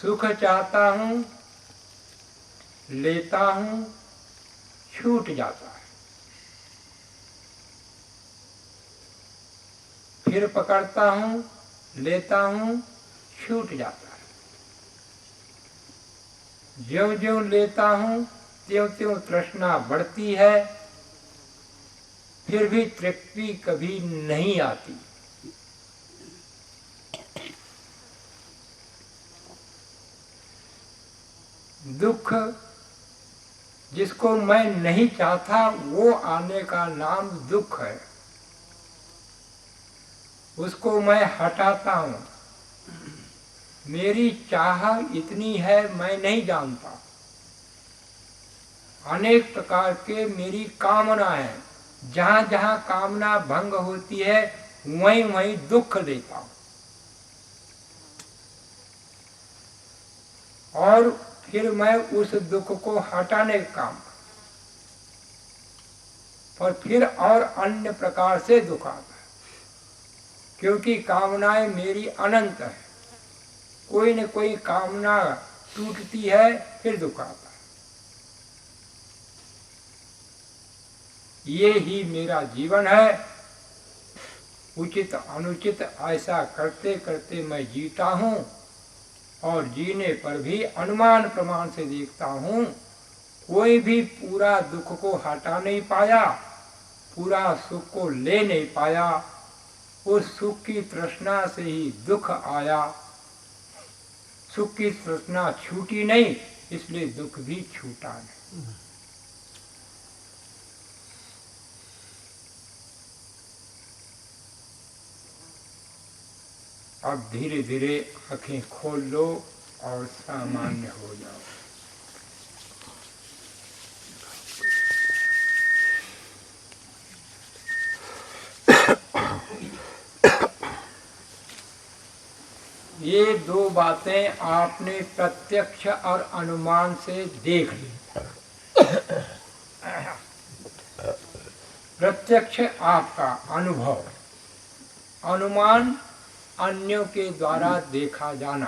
सुख चाहता हूँ, लेता हूँ, छूट जाता है, फिर पकड़ता हूँ, लेता हूँ, छूट जाता है। ज्यों-ज्यों लेता हूँ त्यों-त्यों तृष्णा बढ़ती है, फिर भी तृप्ति कभी नहीं आती। दुख जिसको मैं नहीं चाहता वो आने का नाम दुख है, उसको मैं हटाता हूँ। मेरी चाह इतनी है मैं नहीं जानता, अनेक प्रकार के मेरी कामना है, जहाँ जहाँ कामना भंग होती है वहीं वहीं दुख देता हूँ। और फिर मैं उस दुख को हटाने का काम, और फिर और अन्य प्रकार से दुख आता है, क्योंकि कामनाएं मेरी अनंत है। कोई न कोई कामना टूटती है, फिर दुख आता है। ये ही मेरा जीवन है। उचित अनुचित ऐसा करते करते मैं जीता हूँ, और जीने पर भी अनुमान प्रमाण से देखता हूँ कोई भी पूरा दुख को हटा नहीं पाया, पूरा सुख को ले नहीं पाया। उस सुख की तृष्णा से ही दुख आया। सुख की तृष्णा छूटी नहीं, इसलिए दुख भी छूटा नहीं। अब धीरे धीरे आंखें खोल लो और सामान्य हो जाओ। ये दो बातें आपने प्रत्यक्ष और अनुमान से देख ली। प्रत्यक्ष आपका अनुभव, अनुमान अन्यों के द्वारा देखा जाना।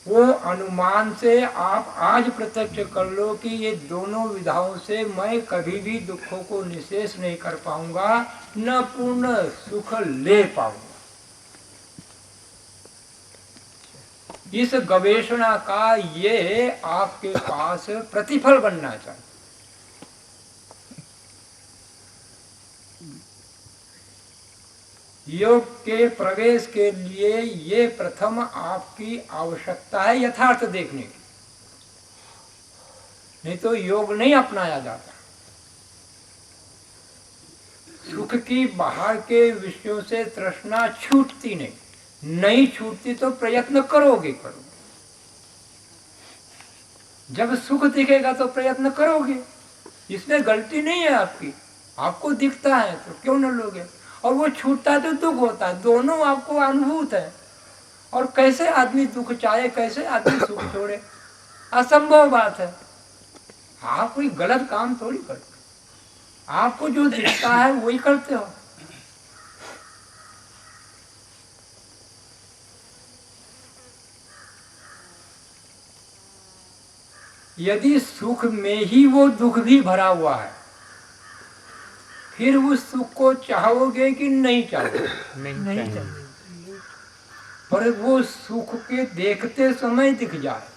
वो अनुमान से आप आज प्रत्यक्ष कर लो कि ये दोनों विधाओं से मैं कभी भी दुखों को निशेष नहीं कर पाऊंगा, न पूर्ण सुख ले पाऊंगा। इस गवेषणा का ये आपके पास प्रतिफल बनना चाहिए। योग के प्रवेश के लिए ये प्रथम आपकी आवश्यकता है यथार्थ देखने की, नहीं तो योग नहीं अपनाया जाता। सुख की बाहर के विषयों से तृष्णा छूटती नहीं छूटती तो प्रयत्न करोगे। जब सुख दिखेगा तो प्रयत्न करोगे, इसमें गलती नहीं है आपकी। आपको दिखता है तो क्यों न लोगे, और वो छूटता है तो दुख होता है, दोनों आपको अनुभूत है। और कैसे आदमी दुख चाहे, कैसे आदमी सुख छोड़े, असंभव बात है। आप कोई गलत काम थोड़ी करते, आपको जो दिखता है वही करते हो। यदि सुख में ही वो दुख भी भरा हुआ है, फिर उस सुख को चाहोगे कि नहीं चाहोगे? नहीं चाहोगे। पर वो सुख के देखते समय दिख जाए।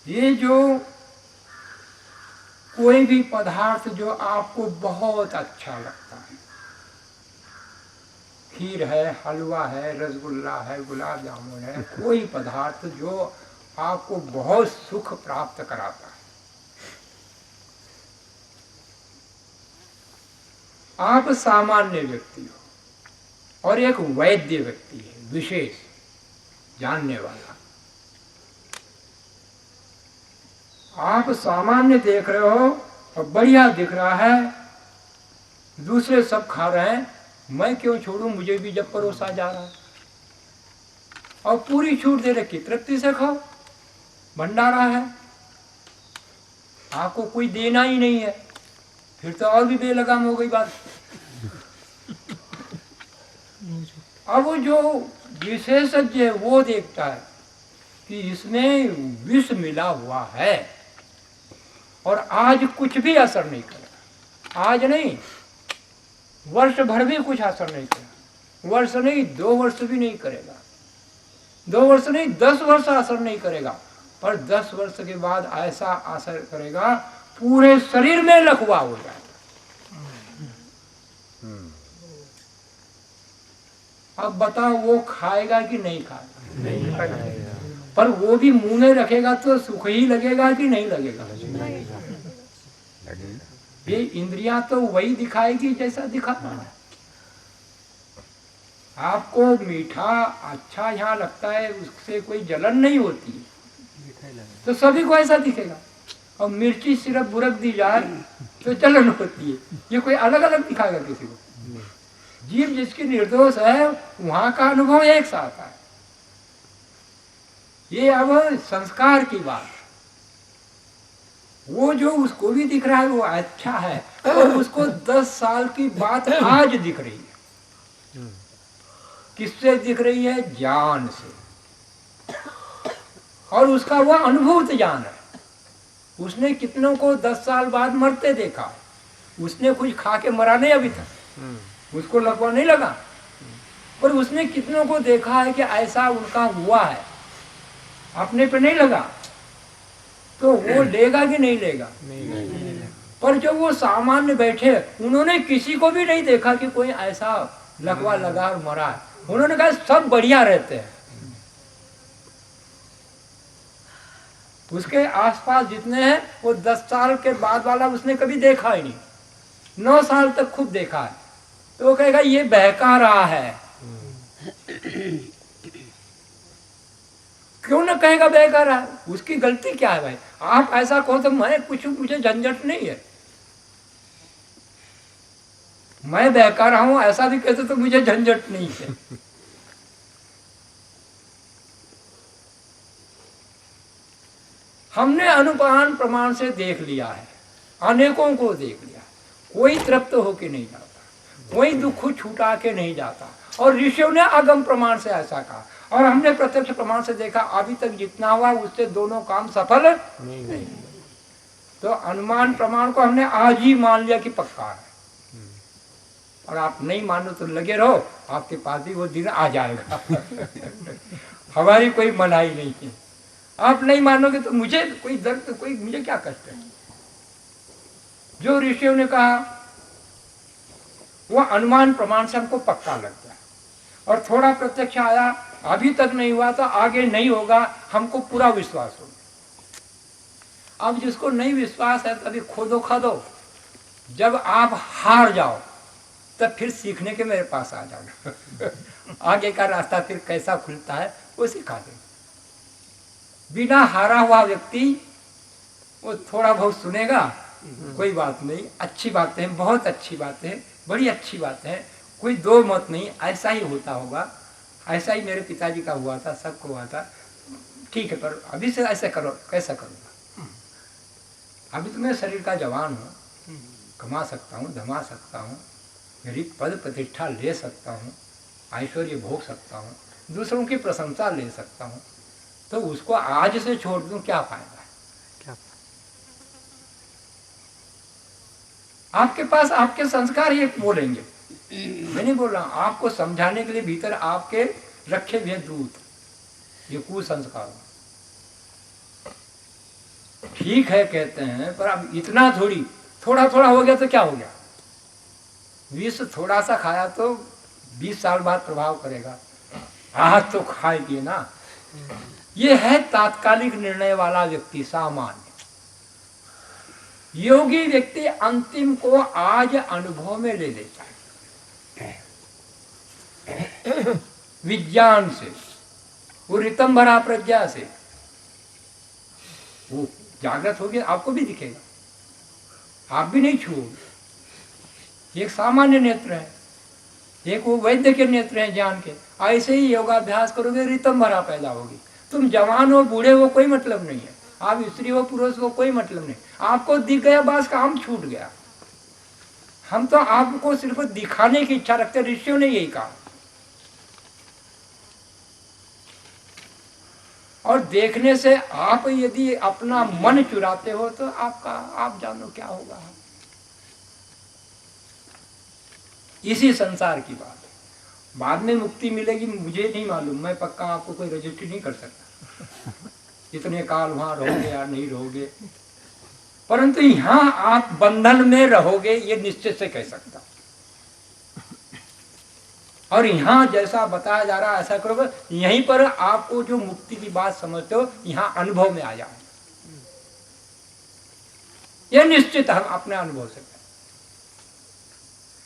ये जो कोई भी पदार्थ जो आपको बहुत अच्छा लगता है, खीर है, हलवा है, रसगुल्ला है, गुलाब जामुन है, कोई पदार्थ जो आपको बहुत सुख प्राप्त कराता है, आप सामान्य व्यक्ति हो और एक वैद्य व्यक्ति है, विशेष जानने वाला। आप सामान्य देख रहे हो और बढ़िया दिख रहा है, दूसरे सब खा रहे हैं, मैं क्यों छोड़ूं, मुझे भी जब परोसा जा रहा है। और पूरी छूट दे रखी, तृप्ति से खाओ, भंडारा है, आपको कोई देना ही नहीं है, फिर तो और भी बेलगाम हो गई बात। अब जो विशेषज्ञ है वो देखता है कि इसमें विष मिला हुआ है और आज कुछ भी असर नहीं करेगा। आज नहीं, वर्ष भर भी कुछ असर नहीं करेगा। वर्ष नहीं, 2 वर्ष भी नहीं करेगा। 2 वर्ष नहीं, 10 वर्ष असर नहीं करेगा। पर 10 वर्ष के बाद ऐसा असर करेगा पूरे शरीर में लकवा हो जाएगा। अब बताओ वो खाएगा कि नहीं खाएगा? नहीं खाएगा। पर वो भी मुंह में रखेगा तो सुख ही लगेगा कि नहीं लगेगा? ये इंद्रियां तो वही दिखाएगी जैसा दिखाना है। आपको मीठा अच्छा यहाँ लगता है, उससे कोई जलन नहीं होती तो सभी को ऐसा दिखेगा। और मिर्ची सिर्फ बुरक दी जाए तो जलन होती है। ये कोई अलग अलग दिखाएगा किसी को? जीव जिसकी निर्दोष है वहां का अनुभव एक साथ है। ये अब संस्कार की बात। वो जो उसको भी दिख रहा है वो अच्छा है और उसको 10 साल की बात आज दिख रही है। किससे दिख रही है? ज्ञान से। और उसका वह अनुभूत ज्ञान है। उसने कितनों को 10 साल बाद मरते देखा। उसने कुछ खा के मरा नहीं अभी तक, उसको लगवा नहीं लगा। पर उसने कितनों को देखा है कि ऐसा उनका हुआ है, अपने पे नहीं लगा। तो वो लेगा कि नहीं लेगा? नहीं। पर जो वो सामान्य बैठे उन्होंने किसी को भी नहीं देखा कि कोई ऐसा लगवा लगा और मरा है। उन्होंने कहा सब बढ़िया रहते हैं। उसके आसपास जितने हैं वो 10 साल के बाद वाला उसने कभी देखा ही नहीं। 9 साल तक खूब देखा है। तो वो कहेगा ये बहका रहा है। क्यों ना कहेगा बहका रहा है? उसकी गलती क्या है भाई? आप ऐसा कहो तो मैं कुछ, मुझे झंझट नहीं है। मैं बहका रहा हूं ऐसा भी कहते तो मुझे झंझट नहीं है। हमने अनुमान प्रमाण से देख लिया है, अनेकों को देख लिया। कोई तृप्त होके नहीं जाता, कोई दुख छुटा के नहीं जाता। और ऋषियों ने आगम प्रमाण से ऐसा कहा और हमने प्रत्यक्ष प्रमाण से देखा। अभी तक जितना हुआ उससे दोनों काम सफल नहीं। तो अनुमान प्रमाण को हमने आज ही मान लिया कि पक्का है। और आप नहीं मानो तो लगे रहो, आपके पास भी वो दिन आ जाएगा। हमारी कोई मनाही नहीं है। आप नहीं मानोगे तो मुझे कोई दर्द, कोई मुझे क्या कष्ट है? जो ऋषियों ने कहा वो अनुमान प्रमाण से हमको पक्का लगता है। और थोड़ा प्रत्यक्ष आया, अभी तक नहीं हुआ तो आगे नहीं होगा, हमको पूरा विश्वास होगा। अब जिसको नहीं विश्वास है तभी खोदो खादो। जब आप हार जाओ तब फिर सीखने के मेरे पास आ जाओ। आगे का रास्ता फिर कैसा खुलता है वो सिखा देंगे। बिना हारा हुआ व्यक्ति वो थोड़ा बहुत सुनेगा, कोई बात नहीं, अच्छी बातें हैं, बहुत अच्छी बातें हैं, बड़ी अच्छी बातें हैं, कोई दो मत नहीं, ऐसा ही होता होगा। ऐसा ही मेरे पिताजी का हुआ था, सबको हुआ था। ठीक है, पर अभी से ऐसे करो, कैसा करूँगा? अभी तो मैं शरीर का जवान हूँ, कमा सकता हूँ, धमा सकता हूँ, मेरी पद प्रतिष्ठा ले सकता हूँ, ऐश्वर्य भोग सकता हूँ, दूसरों की प्रशंसा ले सकता हूँ। तो उसको आज से छोड़ दूं, क्या फायदा है? आपके पास आपके संस्कार ये बोलेंगे। मैं नहीं बोल रहा, आपको समझाने के लिए भीतर आपके रखे हुए दूत, ये कुसंस्कार ठीक है कहते हैं, पर अब इतना थोड़ी, थोड़ा थोड़ा हो गया तो क्या हो गया? विष थोड़ा सा खाया तो 20 साल बाद प्रभाव करेगा, आज तो खाएगी ना। ये है तात्कालिक निर्णय वाला व्यक्ति, सामान्य। योगी व्यक्ति अंतिम को आज अनुभव में ले लेता है, विज्ञान से, वो रितम भरा प्रज्ञा से। वो जागृत हो गया, आपको भी दिखेगा, आप भी नहीं छूओगे। एक सामान्य नेत्र है, एक वो वैद्य के नेत्र है ज्ञान के। ऐसे ही योगाभ्यास करोगे, रितम भरा पैदा होगी। तुम जवान हो बूढ़े हो कोई मतलब नहीं है, आप स्त्री हो पुरुष हो कोई मतलब नहीं। आपको दिख गया बस, काम छूट गया। हम तो आपको सिर्फ दिखाने की इच्छा रखते, ऋषियों ने यही कहा। और देखने से आप यदि अपना मन चुराते हो तो आपका आप जानो क्या होगा। इसी संसार की बात है। बाद में मुक्ति मिलेगी मुझे नहीं मालूम, मैं पक्का आपको कोई रजिस्ट्री नहीं कर सकता इतने काल वहां रहोगे या नहीं रहोगे, परंतु यहां आप बंधन में रहोगे ये निश्चित से कह सकता। और यहां जैसा बताया जा रहा है ऐसा करोगे, यहीं पर आपको जो मुक्ति की बात समझते हो यहां अनुभव में आ जाए, यह निश्चित हम अपने अनुभव से कहें।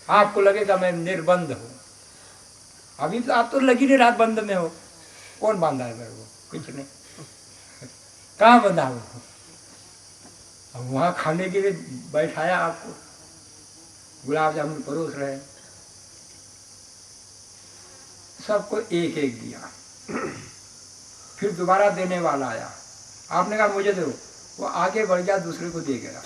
आपको लगेगा मैं निर्बंध हूं, अभी तो आप तो लगी नहीं रात बंद में हो, कौन बांधा है मेरे को, कुछ नहीं, कहाँ बंधा हो। अब वहां खाने के लिए बैठाया आपको, गुलाब जामुन परोस रहे, सबको एक एक दिया, फिर दोबारा देने वाला आया, आपने कहा मुझे दो, वो आगे बढ़ गया दूसरे को दे गया।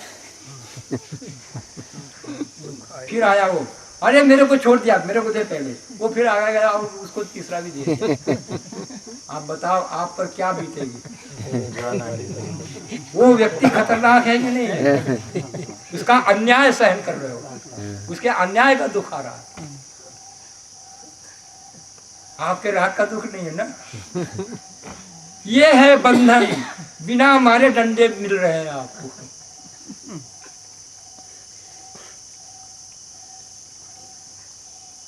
फिर आया वो, अरे मेरे को छोड़ दिया, मेरे को दे पहले, वो फिर आया गया और उसको तीसरा भी दे दिया। आप बताओ आप पर क्या बीतेगी। वो व्यक्ति खतरनाक है कि नहीं है? उसका अन्याय सहन कर रहे हो, उसके अन्याय का दुख आ रहा है, आपके राग का दुख नहीं है ना। ये है बंधन, बिना मारे डंडे मिल रहे हैं आपको।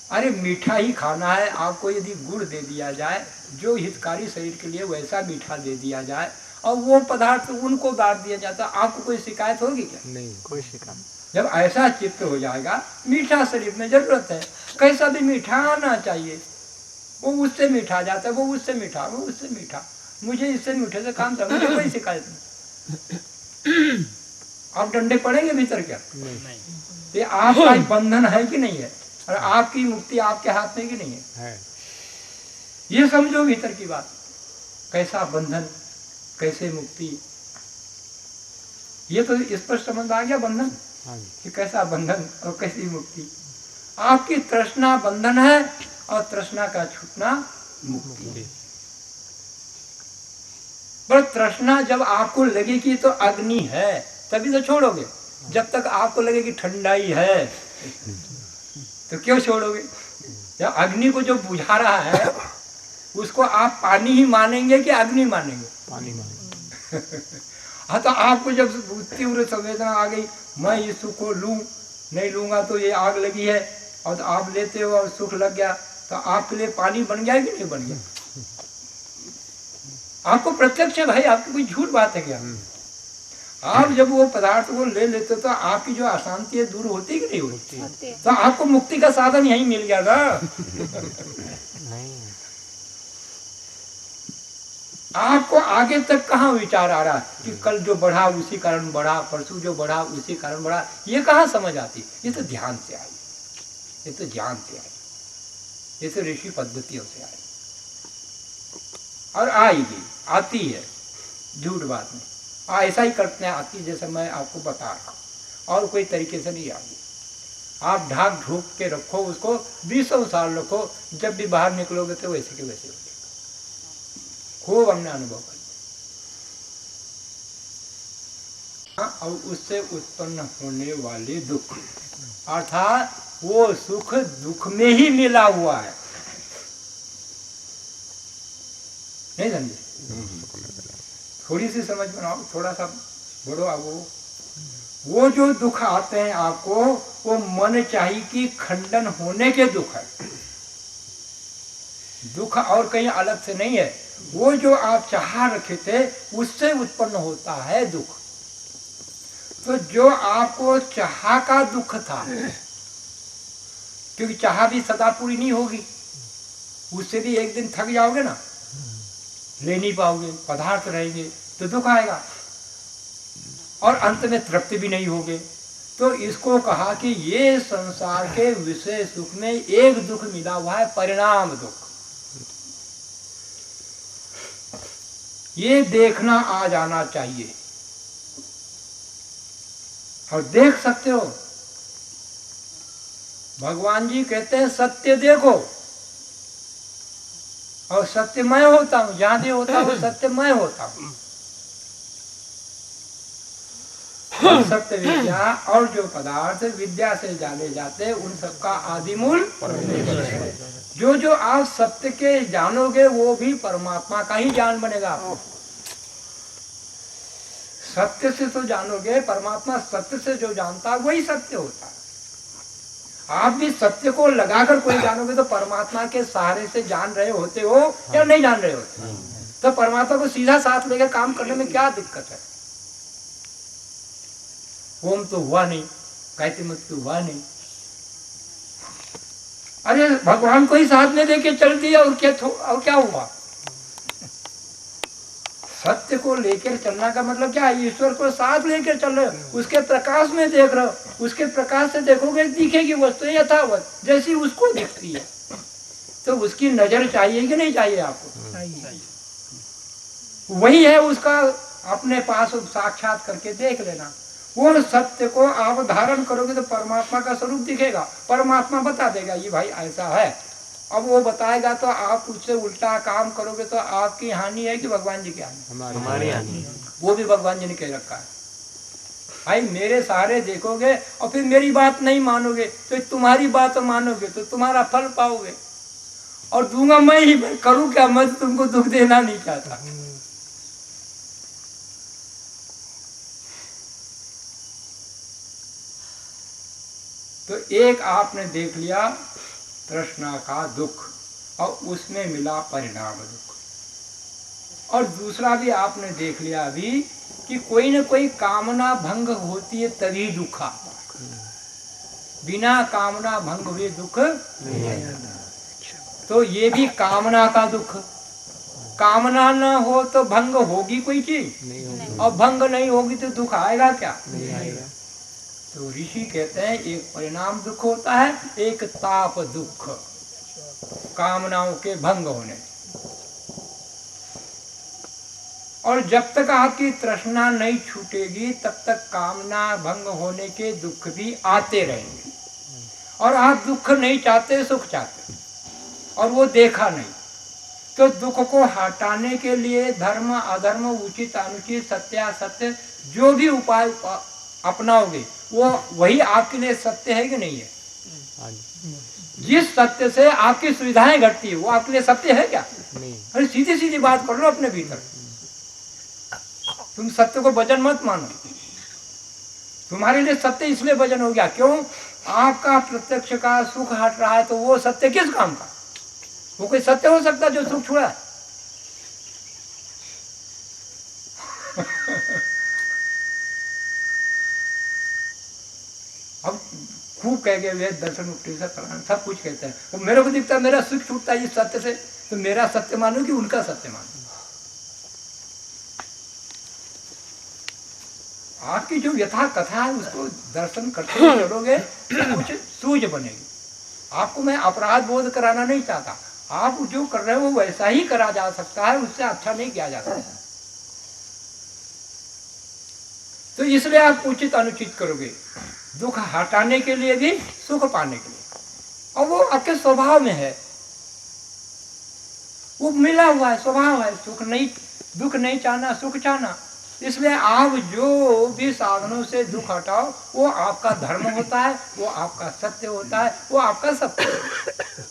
अरे मीठा ही खाना है, आपको यदि गुड़ दे दिया जाए जो हितकारी शरीर के लिए, वैसा मीठा दे दिया जाए और वो पदार्थ उनको बांट दिया जाता, आपको कोई शिकायत होगी क्या? नहीं, कोई शिकायत। जब ऐसा चित्त हो जाएगा, मीठा शरीर में जरूरत है, कैसा भी मीठा आना चाहिए, वो उससे मीठा जाता है, वो उससे मीठा, वो उससे मीठा, मुझे इससे मीठे से काम था, मुझे कोई शिकायत नहीं। आप डंडे पड़ेंगे भीतर क्या? नहीं। ये आपका बंधन है कि नहीं है, और आपकी मुक्ति आपके हाथ में कि नहीं है? ये समझो भीतर की बात, कैसा बंधन कैसे मुक्ति, ये तो स्पष्ट समझ आ गया बंधन कि कैसा बंधन और कैसी मुक्ति। आपकी तृष्णा बंधन है और तृष्णा का छूटना मुक्ति। पर तृष्णा जब आपको लगेगी तो अग्नि है तभी तो छोड़ोगे, जब तक आपको लगेगी ठंडाई है तो क्यों छोड़ोगे? जब अग्नि को जो बुझा रहा है उसको आप पानी ही मानेंगे कि अग्नि मानेंगे? पानी मानेंगे। हाँ, तो आपको जब तीव्र संवेदना आ गई, मैं इस सुख को लूं, नहीं लूंगा तो ये आग लगी है, और तो आप लेते हो और सुख लग गया, तो आपके लिए पानी बन गया कि नहीं बन गया? आपको प्रत्यक्ष है भाई, आपकी कोई झूठ बात है क्या? आप जब वो पदार्थ को ले लेते तो आपकी जो अशांति है दूर होती कि नहीं होती? तो आपको मुक्ति का साधन यही मिल गया ना। आपको आगे तक कहाँ विचार आ रहा कि कल जो बढ़ा उसी कारण बढ़ा, परसों जो बढ़ा उसी कारण बढ़ा, ये कहाँ समझ आती? ये तो ध्यान से आई, ये तो ज्ञान से आई, ये तो ऋषि पद्धतियों से आई, और आएगी, आती है, झूठ बात नहीं। ऐसा ही करते हैं, आती जैसे मैं आपको बता रहा हूँ, और कोई तरीके से नहीं आएगी। आप ढाक ढूक के रखो उसको, 20 साल रखो, जब भी बाहर निकलोगे तो वैसे के वैसे हो जाएगा। खूब हमने अनुभव कर लिया। और उससे उत्पन्न होने वाले दुख, अर्थात वो सुख दुख में ही मिला हुआ है, नहीं समझे? थोड़ी सी समझ बनाओ, थोड़ा सा बढ़ो आगो। वो जो दुख आते हैं आपको, वो मन चाहिए कि खंडन होने के दुख है, दुख और कहीं अलग से नहीं है। वो जो आप चाह रखे थे उससे उत्पन्न होता है दुख। तो जो आपको चाह का दुख था, क्योंकि चाह भी सदा पूरी नहीं होगी, उससे भी एक दिन थक जाओगे ना, ले नहीं पाओगे, पदार्थ रहेंगे तो दुख आएगा, और अंत में तृप्ति भी नहीं होगे। तो इसको कहा कि ये संसार के विषय सुख में एक दुख मिला हुआ है, परिणाम दुख। ये देखना आ जाना चाहिए, और देख सकते हो। भगवान जी कहते हैं सत्य देखो, और सत्यमय होता हूँ, जहाँ भी होता हूँ सत्यमय होता हूँ। सत्य विद्या और जो पदार्थ विद्या से जाने जाते उन सबका आदि मूल जो जो आप सत्य के जानोगे वो भी परमात्मा का ही ज्ञान बनेगा आपको। सत्य से तो जानोगे, परमात्मा सत्य से जो जानता है वही सत्य होता है। आप भी सत्य को लगाकर कोई जानोगे तो परमात्मा के सहारे से जान रहे होते हो या नहीं जान रहे होते, तो परमात्मा को सीधा साथ लेकर काम करने में क्या दिक्कत है। ओम तो हुआ नहीं, गायत्री मंत्र तो हुआ नहीं, अरे भगवान को ही साथ में लेके चल दिया और क्या हुआ। सत्य को लेकर चलना का मतलब क्या है, ईश्वर को साथ लेकर चल रहे हो, उसके प्रकाश में देख रहे हो, उसके प्रकाश से देखोगे दिखेगी वस्तु यथावत जैसी उसको दिखती है। तो उसकी नजर चाहिए कि नहीं चाहिए आपको? वही है उसका अपने पास साक्षात करके देख लेना। वो सत्य को आप धारण करोगे तो परमात्मा का स्वरूप दिखेगा, परमात्मा बता देगा ये भाई ऐसा है। अब वो बताएगा तो आप उससे उल्टा काम करोगे तो आपकी हानि है कि भगवान जी की हानि? हमारी हानि। वो भी भगवान जी ने कह रखा है, भाई मेरे सहारे देखोगे और फिर मेरी बात नहीं मानोगे तो तुम्हारी बात मानोगे तो तुम्हारा फल पाओगे। और दूंगा मैं ही, करूँ क्या, मैं तुमको दुख देना नहीं चाहता। तो एक आपने देख लिया तृष्णा का दुख और उसमें मिला परिणाम दुख, और दूसरा भी आपने देख लिया अभी कि कोई न कोई कामना भंग होती है तभी दुख आता, बिना कामना भंग हुए दुख नहीं। तो ये भी कामना का दुख, कामना न हो तो भंग होगी कोई चीज, और भंग नहीं होगी तो दुख आएगा क्या? नहीं आएगा। तो ऋषि कहते हैं एक परिणाम दुख होता है, एक ताप दुख, कामनाओं के भंग होने। और जब तक आपकी तृष्णा नहीं छूटेगी तब तक कामना भंग होने के दुख भी आते रहेंगे। और आप दुख नहीं चाहते, सुख चाहते, और वो देखा नहीं, तो दुख को हटाने के लिए धर्म अधर्म उचित अनुचित सत्यासत्य जो भी उपाय अपनाओगे वो वही आपके लिए सत्य है कि नहीं है? जिस सत्य से आपकी सुविधाएं घटती है वो आपके लिए सत्य है क्या? नहीं। अरे सीधी सीधी बात कर लो अपने भीतर, तुम सत्य को वजन मत मानो। तुम्हारे लिए सत्य इसलिए वजन हो गया, क्यों? आपका प्रत्यक्ष का सुख हट रहा है तो वो सत्य किस काम का? वो कोई सत्य हो सकता जो सुख छुड़ा? अब खूब कह गए वे दर्शन उपनिषद सब कुछ कहते हैं, वो मेरे को दिखता है मेरा सुख छूटता है इस सत्य से, तो मेरा सत्य मानो कि उनका सत्य मानो? आपकी जो यथा कथा है उसको दर्शन करते चलोगे तो कुछ सूझ बनेगी। आपको मैं अपराध बोध कराना नहीं चाहता, आप जो कर रहे हो वो वैसा ही करा जा सकता है, उससे अच्छा नहीं किया जा सकता। तो इसलिए आप उचित अनुचित करोगे, दुख हटाने के लिए भी सुख पाने के लिए, और वो आपके स्वभाव में है, वो मिला हुआ है, स्वभाव है। सुख नहीं, दुख नहीं चाहना, सुख चाहना। इसलिए आप जो भी साधनों से दुख हटाओ वो आपका धर्म होता है, वो आपका सत्य होता है, वो आपका सत्य है।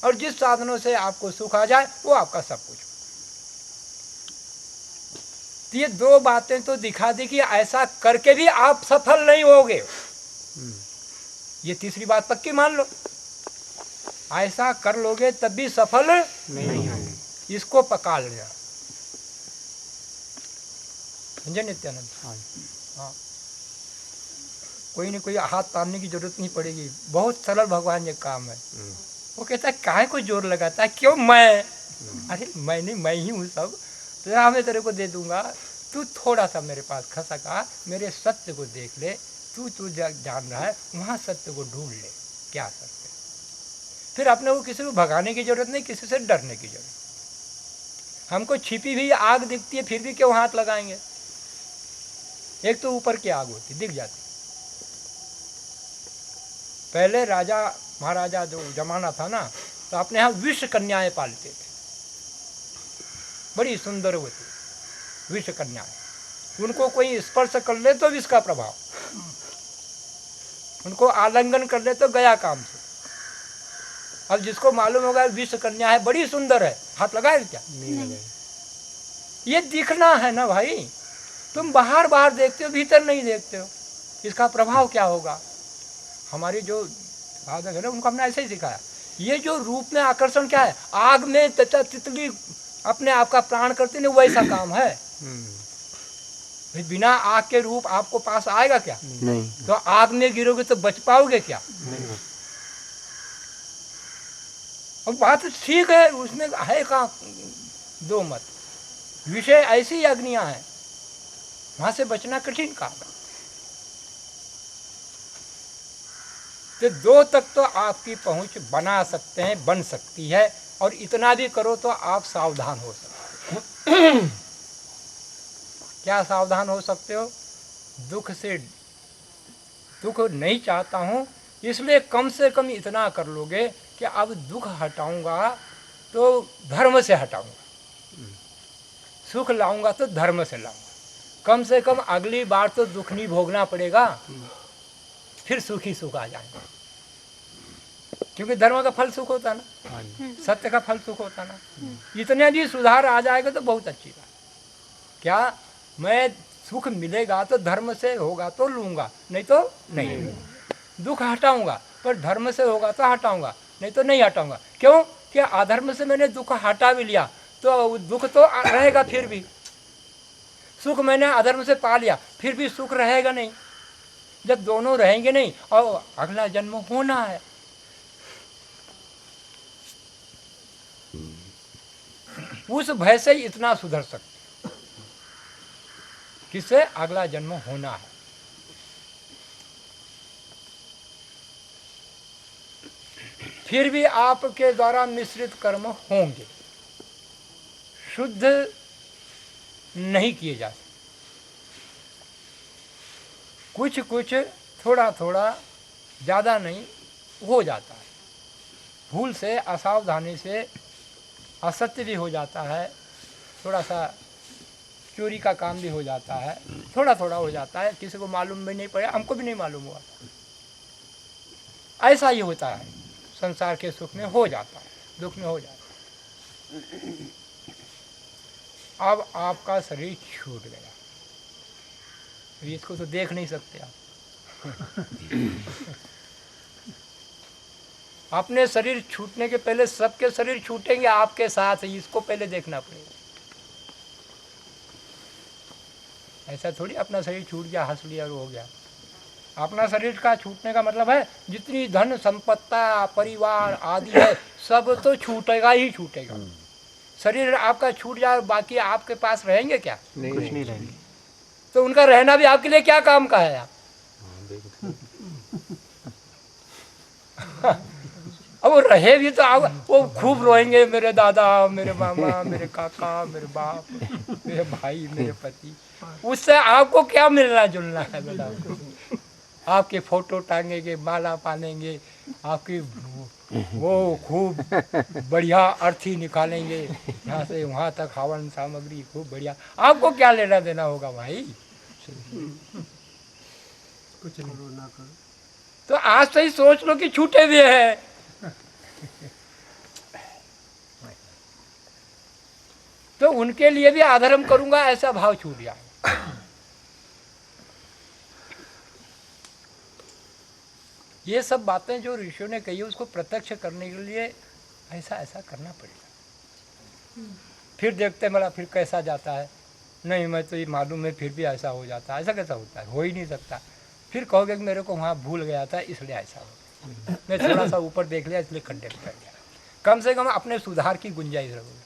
और जिस साधनों से आपको सुख आ जाए वो आपका सब कुछ। ये दो बातें तो दिखा दी कि ऐसा करके भी आप सफल नहीं होगे, ये तीसरी बात पक्की मान लो। ऐसा कर लोगे तब भी सफल नहीं होगे, इसको पका लिया। समझे नित्यानंद? हाँ, कोई न कोई हाथ तानने की जरूरत नहीं पड़ेगी, बहुत सरल भगवान ये काम है। वो कहता है काहे को जोर लगाता है, क्यों मैं? अरे मैं नहीं, मैं ही हूँ सब, तो मैं तेरे को दे दूंगा, तू थोड़ा सा मेरे पास खसका, मेरे सत्य को देख ले, तू जान रहा है वहाँ सत्य को ढूंढ ले, क्या सत्य। फिर अपने को किसी को भगाने की जरूरत नहीं, किसी से डरने की जरूरत। हमको छिपी हुई आग दिखती है फिर भी क्यों हाथ लगाएंगे? एक तो ऊपर की आग होती दिख जाती। पहले राजा महाराजा जो जमाना था ना, तो अपने यहाँ विष कन्याएं पालते थे, बड़ी सुंदर होती विष कन्याएं। उनको कोई स्पर्श कर ले तो विष का प्रभाव, उनको आलिंगन कर ले तो गया काम से। अब जिसको मालूम होगा विष कन्या है, बड़ी सुंदर है, हाथ लगाए क्या? नहीं। ये दिखना है ना भाई, तुम बाहर बाहर देखते हो, भीतर नहीं देखते हो, इसका प्रभाव क्या होगा? हमारी जो साधक है ना, उनको हमने ऐसे ही सिखाया। ये जो रूप में आकर्षण क्या है, आग में तितली अपने आप का प्राण करती नहीं, वैसा काम है। बिना आग के रूप आपको पास आएगा क्या? नहीं। तो आग में गिरोगे तो बच पाओगे क्या? नहीं। और बात ठीक है, उसमें है कहाँ दो मत। विषय ऐसी अग्नियां हैं, वहां से बचना कठिन काम है। तो दो तक तो आपकी पहुंच बना सकते हैं, बन सकती है, और इतना भी करो तो आप सावधान हो सकते हो। क्या सावधान हो सकते हो? दुख से, दुख नहीं चाहता हूं, इसलिए कम से कम इतना कर लोगे कि अब दुख हटाऊंगा तो धर्म से हटाऊंगा, सुख लाऊंगा तो धर्म से लाऊंगा। कम से कम अगली बार तो दुख नहीं भोगना पड़ेगा, फिर सुख ही सुख आ जाएंगे। क्योंकि धर्म का फल सुख होता ना, सत्य का फल सुख होता ना। इतने भी सुधार आ जाएगा तो बहुत अच्छी बात। क्या मैं सुख मिलेगा तो धर्म से होगा तो लूंगा, नहीं तो नहीं। दुख हटाऊंगा पर धर्म से होगा तो हटाऊंगा, नहीं तो नहीं हटाऊंगा। क्यों? कि अधर्म से मैंने दुख हटा भी लिया तो दुख तो रहेगा, फिर भी सुख मैंने अधर्म से पा लिया, फिर भी सुख रहेगा नहीं। जब दोनों रहेंगे नहीं, और अगला जन्म होना है, उस भय से इतना सुधर सकते, किससे? अगला जन्म होना है। फिर भी आपके द्वारा मिश्रित कर्म होंगे, शुद्ध नहीं किए जा सकते। कुछ कुछ थोड़ा थोड़ा, ज़्यादा नहीं हो जाता है। भूल से, असावधानी से असत्य भी हो जाता है, थोड़ा सा चोरी का काम भी हो जाता है, थोड़ा थोड़ा हो जाता है, किसी को मालूम भी नहीं पड़ा, हमको भी नहीं मालूम हुआ। ऐसा ही होता है, संसार के सुख में हो जाता है, दुख में हो जाता है। अब आपका शरीर छूट गया, इसको तो देख नहीं सकते आप। अपने शरीर छूटने के पहले सबके शरीर छूटेंगे आपके साथ, इसको पहले देखना पड़ेगा। ऐसा थोड़ी अपना शरीर छूट गया, हंस लिया और हो गया। अपना शरीर का छूटने का मतलब है जितनी धन संपत्ता, परिवार आदि है, सब तो छूटेगा ही छूटेगा। शरीर आपका छूट जाए, बाकी आपके पास रहेंगे क्या? नहीं, कुछ नहीं रहेंगे। तो उनका रहना भी आपके लिए क्या काम का है? अब वो रहे भी तो वो खूब रोएंगे, मेरे दादा, मेरे मामा, मेरे काका, मेरे बाप, मेरे भाई, मेरे पति। उससे आपको क्या मिलना जुलना है बेटा? आपके फोटो टांगेंगे, माला पालेंगे, आपकी वो खूब बढ़िया अर्थी निकालेंगे, यहाँ से वहाँ तक हवन सामग्री खूब बढ़िया। आपको क्या लेना देना होगा भाई? कुछ नहीं। तो आज से ही सोच लो कि छूटे हुए हैं। तो उनके लिए भी आधर्म करूंगा, ऐसा भाव छूट जाए। ये सब बातें जो ऋषियों ने कही, उसको प्रत्यक्ष करने के लिए ऐसा ऐसा करना पड़ेगा। फिर देखते मला फिर कैसा जाता है। नहीं, मैं तो ये मालूम है, फिर भी ऐसा हो जाता है। ऐसा कैसा होता है? हो ही नहीं सकता। फिर कहोगे कि मेरे को वहाँ भूल गया था इसलिए ऐसा हो गया, मैं थोड़ा सा ऊपर देख लिया इसलिए खड्डे में कर गया। कम से कम अपने सुधार की गुंजाइश रखोगे।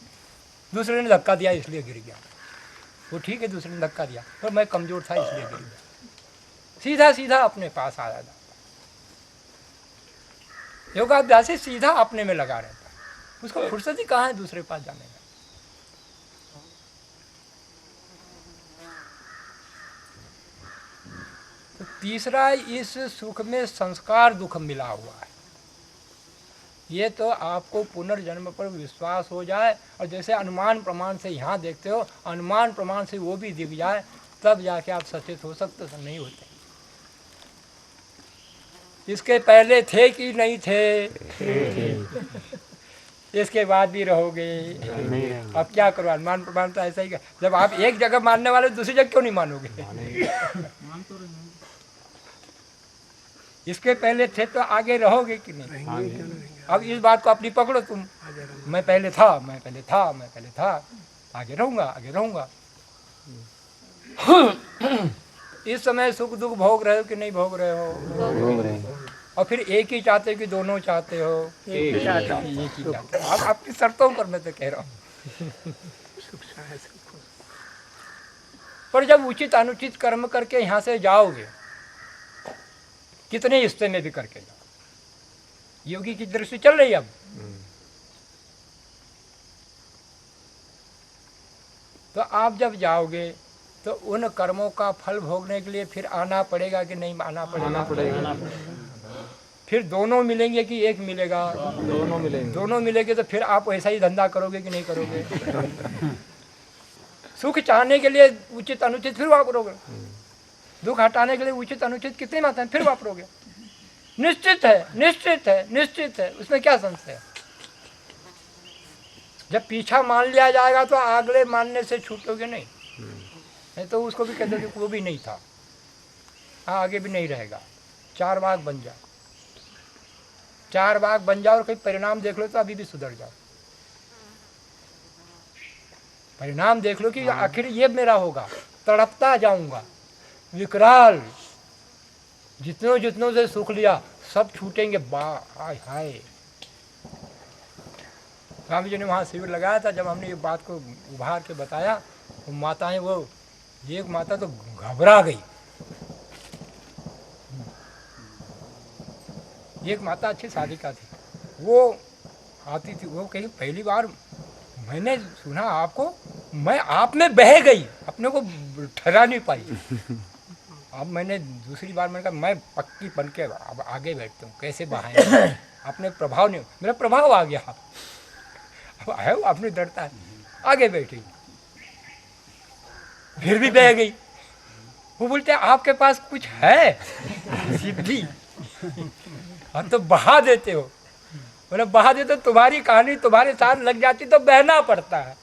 दूसरे ने धक्का दिया इसलिए गिर गया, वो ठीक है, दूसरे ने धक्का दिया पर मैं कमज़ोर था इसलिए गिर गया। सीधा सीधा अपने पास आ जाता। योगाभ्यास से सीधा अपने में लगा रहता है, उसको फुर्सत ही कहाँ है दूसरे पास जाने का। तो तीसरा, इस सुख में संस्कार दुख मिला हुआ है। ये तो आपको पुनर्जन्म पर विश्वास हो जाए, और जैसे अनुमान प्रमाण से यहाँ देखते हो, अनुमान प्रमाण से वो भी दिख जाए, तब जाके आप सचेत हो सकते, तो नहीं होते। इसके पहले थे कि नहीं थे? इसके बाद भी रहोगे। अब क्या करो, अनुमान प्रमाण तो ऐसा ही है। जब आप एक जगह मानने वाले दूसरी जगह क्यों नहीं मानोगे? इसके पहले थे तो आगे रहोगे कि नहीं? अब इस बात को अपनी पकड़ो तुम, मैं पहले था, मैं पहले था, मैं पहले था, आगे रहूंगा, आगे रहूंगा। इस समय सुख दुख भोग रहे हो कि नहीं भोग रहे हो? भोग रहे हो। और फिर एक ही चाहते हो कि दोनों चाहते हो? एक ही चाहते हो। अब आपकी शर्तों पर मैं तो कह रहा हूँ। पर जब उचित अनुचित कर्म करके यहाँ से जाओगे, कितने हिस्से में भी करके जाओ, योगी की दृष्टि चल रही है अब। तो आप जब जाओगे तो उन कर्मों का फल भोगने के लिए फिर आना पड़ेगा कि नहीं आना पड़ेगा? आना पड़ेगा। फिर दोनों मिलेंगे कि एक मिलेगा? दोनों मिलेंगे। दोनों मिलेंगे तो फिर आप ऐसा ही धंधा करोगे कि नहीं करोगे? सुख चाहने के लिए उचित अनुचित फिर वापरोगे, दुख हटाने के लिए उचित अनुचित कितनी मात्रा फिर वापरोगे। निश्चित है, निश्चित है, निश्चित है, उसमें क्या संशय है? जब पीछा मान लिया जाएगा तो अगले मानने से छूटोगे नहीं। नहीं तो उसको भी कह दो कि वो भी नहीं था, आगे भी नहीं रहेगा। चार बाग बन जाओ, चार बाग बन जाओ और कोई परिणाम देख लो तो अभी भी सुधर जाओ। परिणाम देख लो कि आखिर ये मेरा होगा, तड़पता जाऊंगा, विकराल, जितनों जितनों से सुख लिया सब छूटेंगे। हाय हाय। स्वामी जी ने वहाँ शिविर लगाया था, जब हमने ये बात को उभार के बताया तो माताएं, वो एक माता तो घबरा गई। एक माता अच्छी साधिका थी, वो आती थी, वो कही पहली बार मैंने सुना आपको, मैं आप में बह गई, अपने को ठहरा नहीं पाई। अब मैंने दूसरी बार मैंने कहा मैं पक्की बन के अब आगे बैठता हूँ, कैसे बहाएंगे? अपने प्रभाव नहीं, मेरा प्रभाव आ गया। अब आया वो अपने डरता है, आगे बैठी, फिर भी बह गई। वो बोलते आपके पास कुछ है सिद्धि, हम तो बहा देते हो। बोले बहा देते तो तुम्हारी कहानी तुम्हारे साथ लग जाती तो बहना पड़ता है।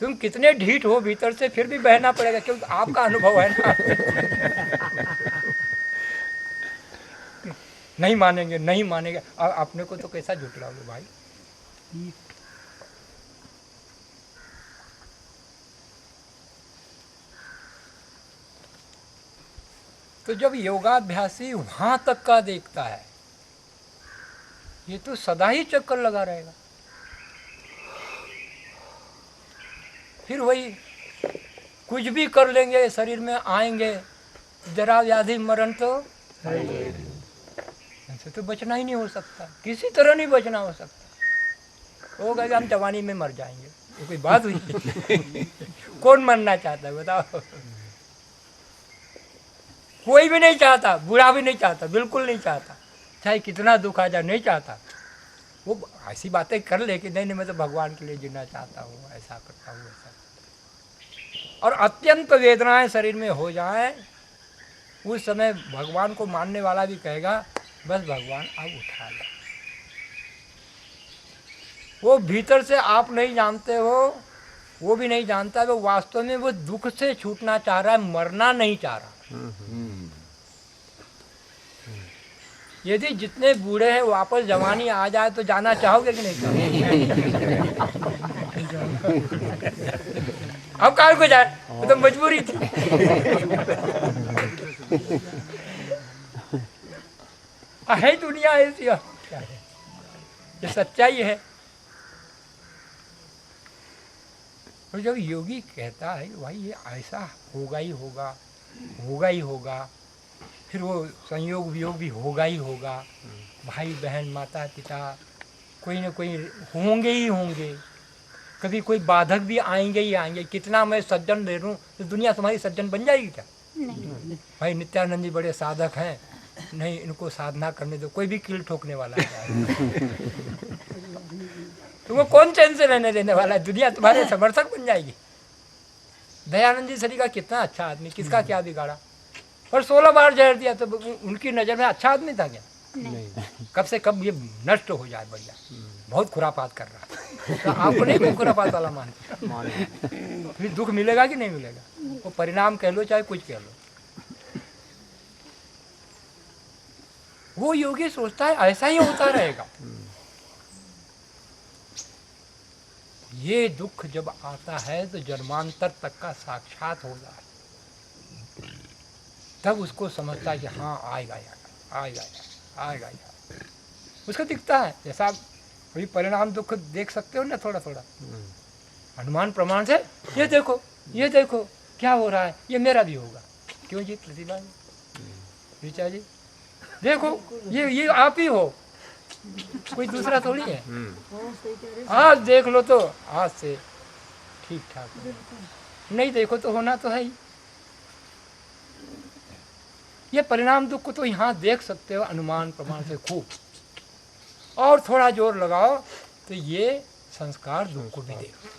तुम कितने ढीठ हो भीतर से, फिर भी बहना पड़ेगा, क्योंकि आपका अनुभव है ना। नहीं मानेंगे, नहीं मानेंगे। अब अपने को तो कैसा झुटलाओगे भाई? तो जब योगाभ्यासी वहां तक का देखता है, ये तो सदा ही चक्कर लगा रहेगा। फिर वही कुछ भी कर लेंगे, शरीर में आएंगे, जरा व्याधि मरण तो इनसे तो बचना ही नहीं हो सकता, किसी तरह नहीं बचना हो सकता। वो कहेगा हम जवानी में मर जाएंगे, तो कोई बात हुई? कौन मरना चाहता है बताओ? कोई भी नहीं चाहता, बुरा भी नहीं चाहता, बिल्कुल नहीं चाहता, चाहे कितना दुख आ जाए, नहीं चाहता। वो ऐसी बातें कर ले कि नहीं मैं तो भगवान के लिए जीना चाहता हूँ, ऐसा करता हूँ, ऐसा। और अत्यंत वेदनाएं शरीर में हो जाए, उस समय भगवान को मानने वाला भी कहेगा बस भगवान अब उठा ले। वो भीतर से आप नहीं जानते हो, वो भी नहीं जानता, वो वास्तव में वो दुख से छूटना चाह रहा है, मरना नहीं चाह रहा। यदि जितने बूढ़े हैं वापस जवानी आ जाए तो जाना चाहोगे कि नहीं चाहोगे? अब काल को जाए, वो तो मजबूरी थी। है दुनिया ऐसी, क्या है, ये सच्चाई है। और जब योगी कहता है भाई ये ऐसा होगा ही होगा, होगा ही होगा, फिर वो संयोग वियोग भी होगा ही होगा, भाई बहन माता पिता कोई ना कोई होंगे ही होंगे, कभी कोई बाधक भी आएंगे ही आएंगे। कितना मैं सज्जन ले लूँ तो दुनिया तुम्हारी सज्जन बन जाएगी क्या? नहीं। भाई नित्यानंद जी बड़े साधक हैं, नहीं इनको साधना करने दो, कोई भी कील ठोकने वाला है। तुमको कौन चैन से रहने देने वाला है? दुनिया तुम्हारे समर्थक बन जाएगी। दयानंद जी सरी का कितना अच्छा आदमी, किसका क्या बिगाड़ा, और 16 बार जहर दिया, तो उनकी नज़र में अच्छा आदमी था क्या? नहीं। कब से कब ये नष्ट हो जाए भैया, बहुत खुरापात कर रहा है। तो आपको नहीं कोई खुरापात वाला मानते, फिर दुख मिलेगा कि नहीं मिलेगा? वो परिणाम कह लो चाहे कुछ कह लो। वो योगी सोचता है ऐसा ही होता रहेगा। ये दुख जब आता है तो जन्मांतर तक का साक्षात हो रहा है, तब उसको समझता है कि हाँ आएगा आएगा आएगा आएगा। उसको दिखता है, जैसा आप अभी परिणाम दुख देख सकते हो ना थोड़ा थोड़ा, अनुमान प्रमाण से ये देखो क्या हो रहा है, ये मेरा भी होगा। क्यों जी प्रतिभा जी, ऋचा जी देखो ये आप ही हो, कोई दूसरा थोड़ी है। आज देख लो तो आज से ठीक ठाक, नहीं देखो तो होना तो है ही। ये परिणाम दुख को तो यहाँ देख सकते हो अनुमान प्रमाण से खूब, और थोड़ा जोर लगाओ तो ये संस्कार दुख को भी देखो।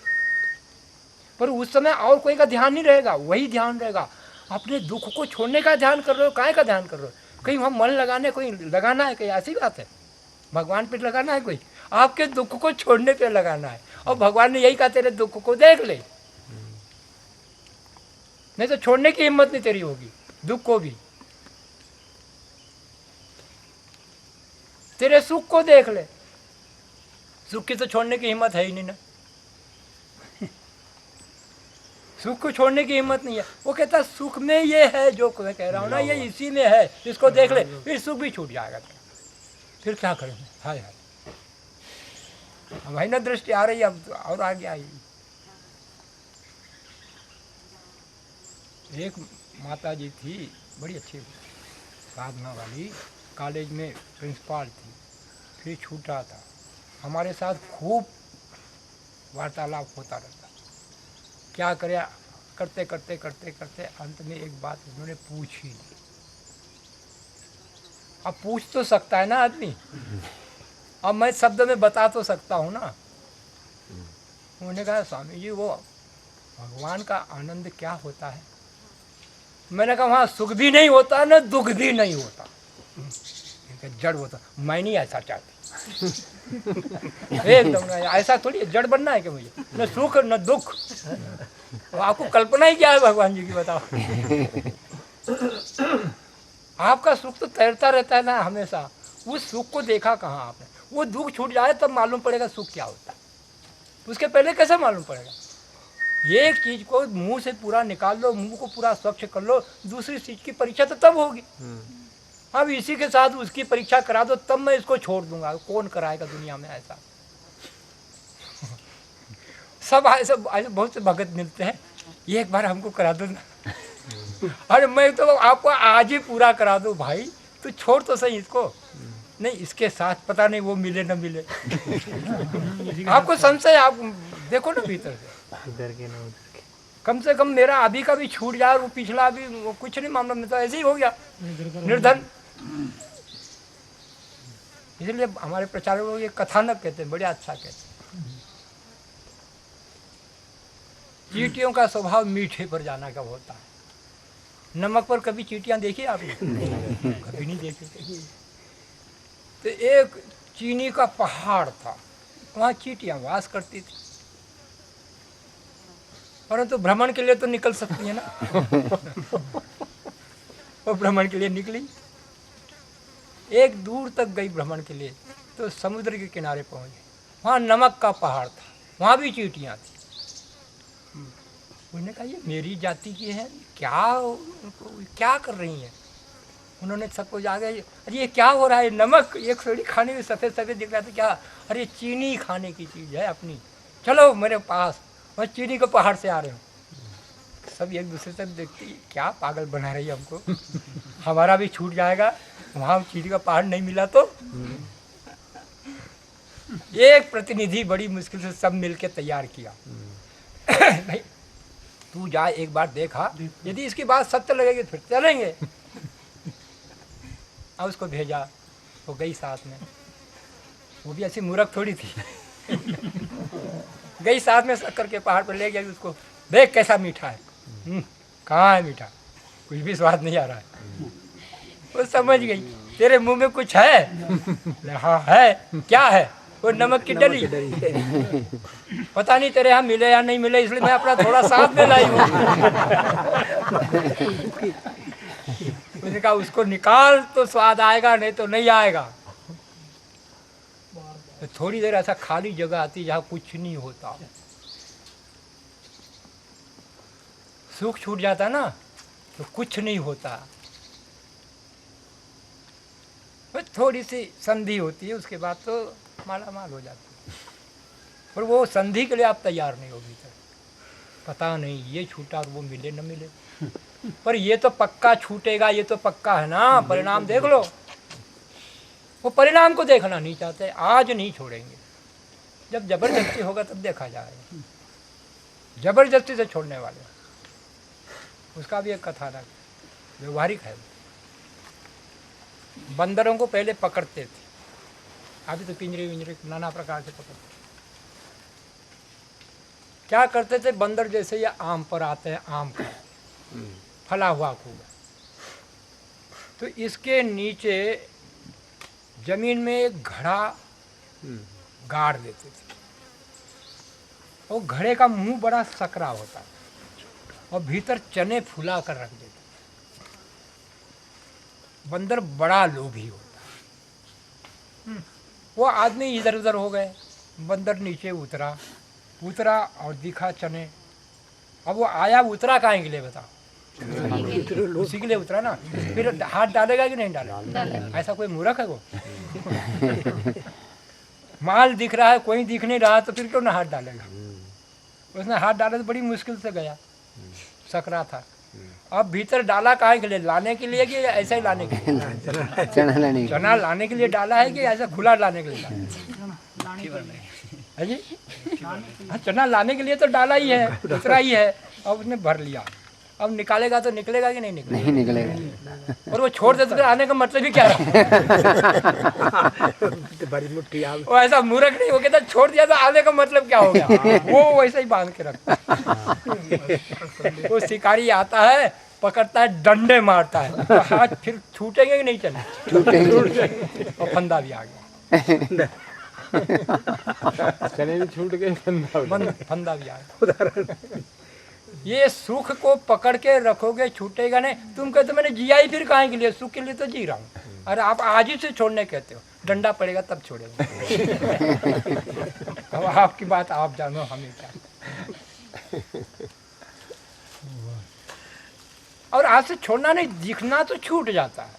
पर उस समय और कोई का ध्यान नहीं रहेगा, वही ध्यान रहेगा। अपने दुख को छोड़ने का ध्यान कर रहे हो, काहे का ध्यान कर रहे हो? कहीं वहाँ मन लगाने कोई लगाना है, कहीं ऐसी बात है? भगवान पे लगाना है कोई? आपके दुख को छोड़ने पे लगाना है। और भगवान ने यही कहा तेरे दुख को देख ले, नहीं तो छोड़ने की हिम्मत नहीं तेरी होगी दुख को भी। तेरे सुख को देख ले, सुख की तो छोड़ने की हिम्मत है ही नहीं ना। सुख को छोड़ने की हिम्मत नहीं है। वो कहता सुख में ये है जो मैं कह रहा हूँ ना, ये इसी में है, इसको देख ले, फिर सुख भी छूट जाएगा तेरा। फिर क्या करेंगे? हाय हाय, वही ना दृष्टि आ रही, अब और आगे आई। एक माता जी थी, बड़ी अच्छी साधना वाली, कॉलेज में प्रिंसिपाल थी, फिर छूटा था। हमारे साथ खूब वार्तालाप होता रहता। क्या करे, करते करते करते करते अंत में एक बात उन्होंने पूछी। अब पूछ तो सकता है ना आदमी, अब मैं शब्द में बता तो सकता हूँ ना। उन्होंने कहा स्वामी जी वो भगवान का आनंद क्या होता है? मैंने कहा वहाँ सुख भी नहीं होता ना दुख भी नहीं होता, जड़ होता। मैं नहीं ऐसा चाहती एकदम नहीं, ऐसा थोड़ी जड़ बनना है कि मुझे न सुख न दुख। आपको कल्पना ही क्या है भगवान जी की, बताओ। आपका सुख तो तैरता रहता है ना हमेशा, उस सुख को देखा कहाँ आपने? वो दुख छूट जाए तब मालूम पड़ेगा सुख क्या होता है, उसके पहले कैसे मालूम पड़ेगा? एक चीज को मुंह से पूरा निकाल लो, मुंह को पूरा स्वच्छ कर लो, दूसरी चीज की परीक्षा तो तब होगी। अब इसी के साथ उसकी परीक्षा करा दो तब मैं इसको छोड़ दूंगा। कौन कराएगा दुनिया में ऐसा? सब ऐसे बहुत से भगत मिलते हैं, एक बार हमको करा दो ना। अरे मैं तो आपको आज ही पूरा करा दूं भाई, तो छोड़ तो सही इसको। नहीं इसके साथ पता नहीं वो मिले न मिले। आपको संशय, आप देखो ना भीतर से, कम से कम मेरा अभी का भी छूट जाए, वो पिछला भी वो कुछ नहीं मामला में तो ऐसे ही हो गया निर्धन। इसलिए हमारे प्रचारक लोग ये कथानक कहते हैं, बड़े अच्छा कहते हैं। चींटियों का स्वभाव मीठे पर जाना कब होता है? नमक पर कभी चींटियां देखी आपने? कभी नहीं देखी। तो एक चीनी का पहाड़ था, वहाँ चींटियां वास करती थी, परंतु भ्रमण के लिए तो निकल सकती है ना। वो भ्रमण के लिए निकली, एक दूर तक गई भ्रमण के लिए, तो समुद्र के किनारे पहुंच गई। वहाँ नमक का पहाड़ था, वहाँ भी चींटियाँ थी। उन्होंने कहा ये मेरी जाति की है, क्या कर रही हैं? उन्होंने सबको जाके, अरे ये क्या हो रहा है? नमक एक थोड़ी खाने में सफ़ेद सफ़ेद दिख रहा था, क्या? अरे चीनी खाने की चीज़ है अपनी, चलो मेरे पास, मैं चीनी के पहाड़ से आ रहे हूँ। सब एक दूसरे से देखती, क्या पागल बना रही है हमको, हमारा भी छूट जाएगा, वहाँ चीनी का पहाड़ नहीं मिला तो। एक प्रतिनिधि बड़ी मुश्किल से सब मिलके तैयार किया। भाई तू जा एक बार देखा, यदि इसकी बात सत्य लगेगी फिर चलेंगे। और उसको भेजा, वो गई साथ में, वो भी ऐसी मूर्ख थोड़ी थी गई साथ में शक्कर के पहाड़ पर ले गई उसको, देख कैसा मीठा है। कहाँ है मीठा, कुछ भी स्वाद नहीं आ रहा है। वो समझ गई तेरे मुंह में कुछ है। हाँ है, क्या है, वो नमक की डली। पता नहीं तेरे यहाँ मिले या नहीं मिले, इसलिए मैं अपना थोड़ा साथ में लाई हूँ। उसने कहा उसको निकाल तो स्वाद आएगा, नहीं तो नहीं आएगा। तो थोड़ी देर ऐसा खाली जगह आती जहाँ कुछ नहीं होता, सुख छूट जाता ना, तो कुछ नहीं होता। बस थोड़ी सी संधि होती है, उसके बाद तो माला माल हो जाती है। और वो संधि के लिए आप तैयार नहीं होगी सर, पता नहीं ये छूटा और वो मिले न मिले, पर ये तो पक्का छूटेगा, ये तो पक्का है ना। परिणाम देख लो, वो परिणाम को देखना नहीं चाहते, आज नहीं छोड़ेंगे। जब जबरदस्ती होगा तब देखा जाएगा, जबरदस्ती से छोड़ने वाले। उसका भी एक कथानक व्यवहारिक है। बंदरों को पहले पकड़ते थे, अभी तो पिंजरे विंजरे नाना प्रकार से पकड़ते। क्या करते थे बंदर, जैसे ये आम पर आते हैं, आम का फला हुआ खूब, तो इसके नीचे जमीन में एक घड़ा गाड़ देते थे। वो घड़े का मुंह बड़ा सकरा होता और भीतर चने फुला कर रख देते। बंदर बड़ा लोभी होता। वो आदमी इधर उधर हो गए, बंदर नीचे उतरा और दिखा चने। अब वो आया, उतरा काहे के लिए बताओ? उसी के लिए उतरा ना। फिर हाथ डालेगा कि नहीं डालेगा? ऐसा कोई मूर्ख है वो? माल दिख रहा है, कोई दिख नहीं रहा, तो फिर क्यों ना हाथ डालेगा? उसने हाथ डाला तो बड़ी मुश्किल से गया, सकरा था। अब भीतर डाला काहे के लिए? लाने के लिए कि ऐसा ही लाने के लिए? चना लाने के लिए डाला है कि ऐसा खुला लाने के लिए है जी? हाँ, चना लाने के लिए तो डाला ही है, उतरा ही है। अब उसने भर लिया, अब निकालेगा तो निकलेगा कि नहीं निकलेगा? नहीं निकलेगा। और वो छोड़ देते तो आने का मतलब ही क्या रहा? बड़ी मुट्ठी वो ऐसा मूर्ख नहीं, वो कहता छोड़ दिया तो आने का मतलब क्या हो गया? वो वैसे ही बांध के रखता। वो शिकारी आता है, पकड़ता है, डंडे मारता है, तो हाथ फिर छूटेंगे कि नहीं? चले और फंदा भी आ गया। चने भी छूट गए, फंदा भी आ गया। ये सुख को पकड़ के रखोगे, छूटेगा नहीं। तुम कहते मैंने जिया ही फिर काहे के लिए? सुख के लिए तो जी रहा हूँ। अरे आप आज ही से छोड़ने कहते हो, डंडा पड़ेगा तब छोड़ेंगे। अब आपकी बात आप जानो, हमें क्या। और आज से छोड़ना नहीं, दिखना तो छूट जाता है।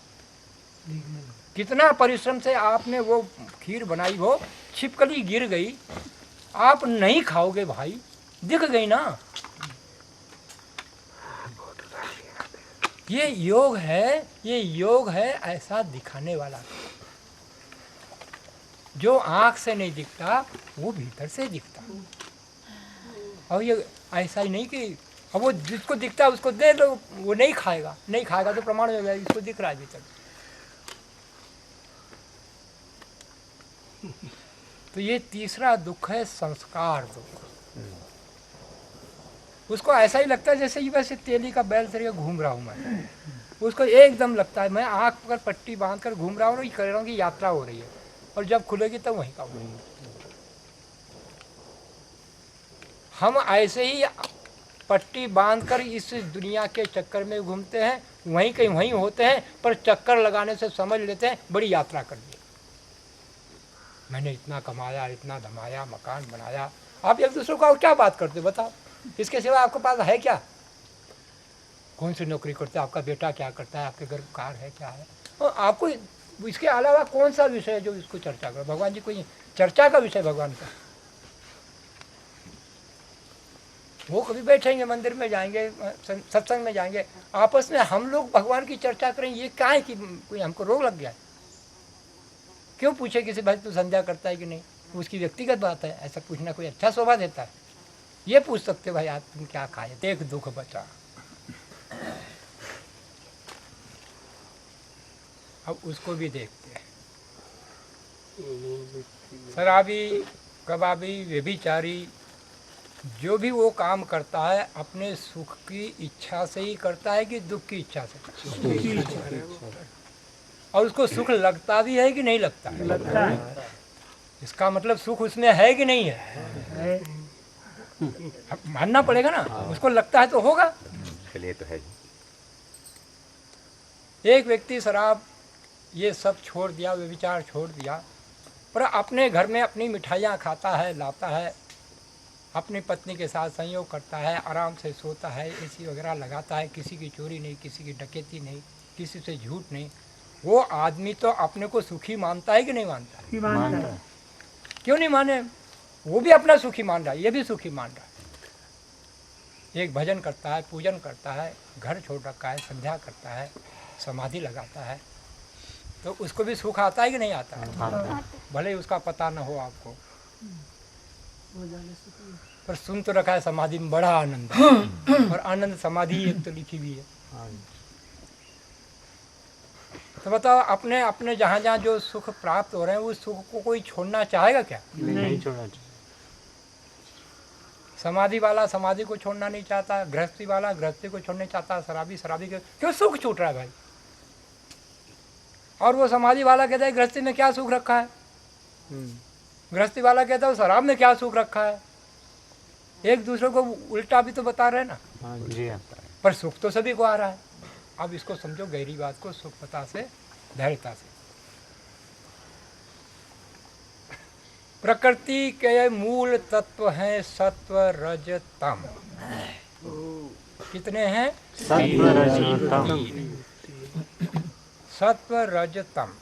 कितना परिश्रम से आपने वो खीर बनाई, वो छिपकली गिर गई, आप नहीं खाओगे भाई, दिख गई ना। ये योग है, ये योग है ऐसा दिखाने वाला। जो आंख से नहीं दिखता वो भीतर से दिखता। और ये ऐसा ही नहीं कि अब वो जिसको दिखता है उसको दे दो, वो नहीं खाएगा, नहीं खाएगा तो प्रमाण हो जाएगा इसको दिख रहा है भीतर। तो ये तीसरा दुख है संस्कार दुख। उसको ऐसा ही लगता है जैसे ही वैसे तेली का बैल तरीके घूम रहा हूँ मैं। उसको एकदम लगता है मैं आँख पर पट्टी बांध कर घूम रहा हूँ और कह रहा हूँ कि यात्रा हो रही है, और जब खुलेगी तब वहीं का वहीं। हम ऐसे ही पट्टी बांधकर इस दुनिया के चक्कर में घूमते हैं, वहीं कहीं वहीं होते हैं, पर चक्कर लगाने से समझ लेते हैं बड़ी यात्रा कर दी, मैंने इतना कमाया, इतना धमाया, मकान बनाया। आप एक दूसरे को क्या बात करते बताओ? इसके सिवा आपके पास है क्या? कौन सी नौकरी करते हैं, आपका बेटा क्या करता है, आपके घर कार है क्या है? और आपको इसके अलावा कौन सा विषय है जो इसको चर्चा करो? भगवान जी कोई चर्चा का विषय भगवान का? वो कभी बैठेंगे, मंदिर में जाएंगे, सत्संग में जाएंगे, आपस में हम लोग भगवान की चर्चा करें, ये क्या है कि कोई हमको रोग लग गया? क्यों पूछे किसी भाई तू संध्या करता है कि नहीं? उसकी व्यक्तिगत बात है, ऐसा पूछना कोई अच्छा शोभा देता है? ये पूछ सकते भाई आज तुम क्या खाए? एक दुख बचा। अब उसको भी देखते हैं। शराबी, कबाबी, व्यभिचारी, जो भी वो काम करता है अपने सुख की इच्छा से ही करता है कि दुख की इच्छा से? और उसको सुख लगता भी है कि नहीं लगता है? लगता है। इसका मतलब सुख उसमें है कि नहीं है? मानना पड़ेगा ना, उसको लगता है तो होगा। चलिए तो है। एक व्यक्ति शराब ये सब छोड़ दिया, व्यभिचार छोड़ दिया, पर अपने घर में अपनी मिठाइयाँ खाता है, लाता है, अपनी पत्नी के साथ संयोग करता है, आराम से सोता है, एसी वगैरह लगाता है, किसी की चोरी नहीं, किसी की डकैती नहीं, किसी से झूठ नहीं। वो आदमी तो अपने को सुखी मानता है कि नहीं मानता है? मानता है। क्यों नहीं माने? वो भी अपना सुखी मान रहा है, ये भी सुखी मान रहा है। एक भजन करता है, पूजन करता है, घर छोड़ रखा है, संध्या करता है, समाधि लगाता है, तो उसको भी सुख आता है कि नहीं आता है? भले ही उसका पता न हो आपको, पर सुन तो रखा है समाधि में बड़ा आनंद है। और आनंद समाधि एक तो लिखी हुई है। तो बताओ, अपने अपने जहाँ जहाँ जो सुख प्राप्त हो रहे हैं उस सुख को कोई छोड़ना चाहेगा क्या? नहीं छोड़ना चाहिए। समाधि वाला समाधि को छोड़ना नहीं चाहता, गृहस्थी वाला गृहस्थी को छोड़ना चाहता, शराबी शराबी के क्यों सुख छूट रहा है भाई? और वो समाधि वाला कहता है गृहस्थी में क्या सुख रखा है, गृहस्थी वाला कहता है शराब में क्या सुख रखा है। एक दूसरे को उल्टा भी तो बता रहे हैं ना। जी हाँ। पर सुख तो सभी को आ रहा है। अब इसको समझो गहरी बात को, सुखता से, धैर्यता से। प्रकृति के मूल तत्व हैं सत्व, रज, तम। कितने हैं? सत्व, रज, तम। सत्व, रज, तम।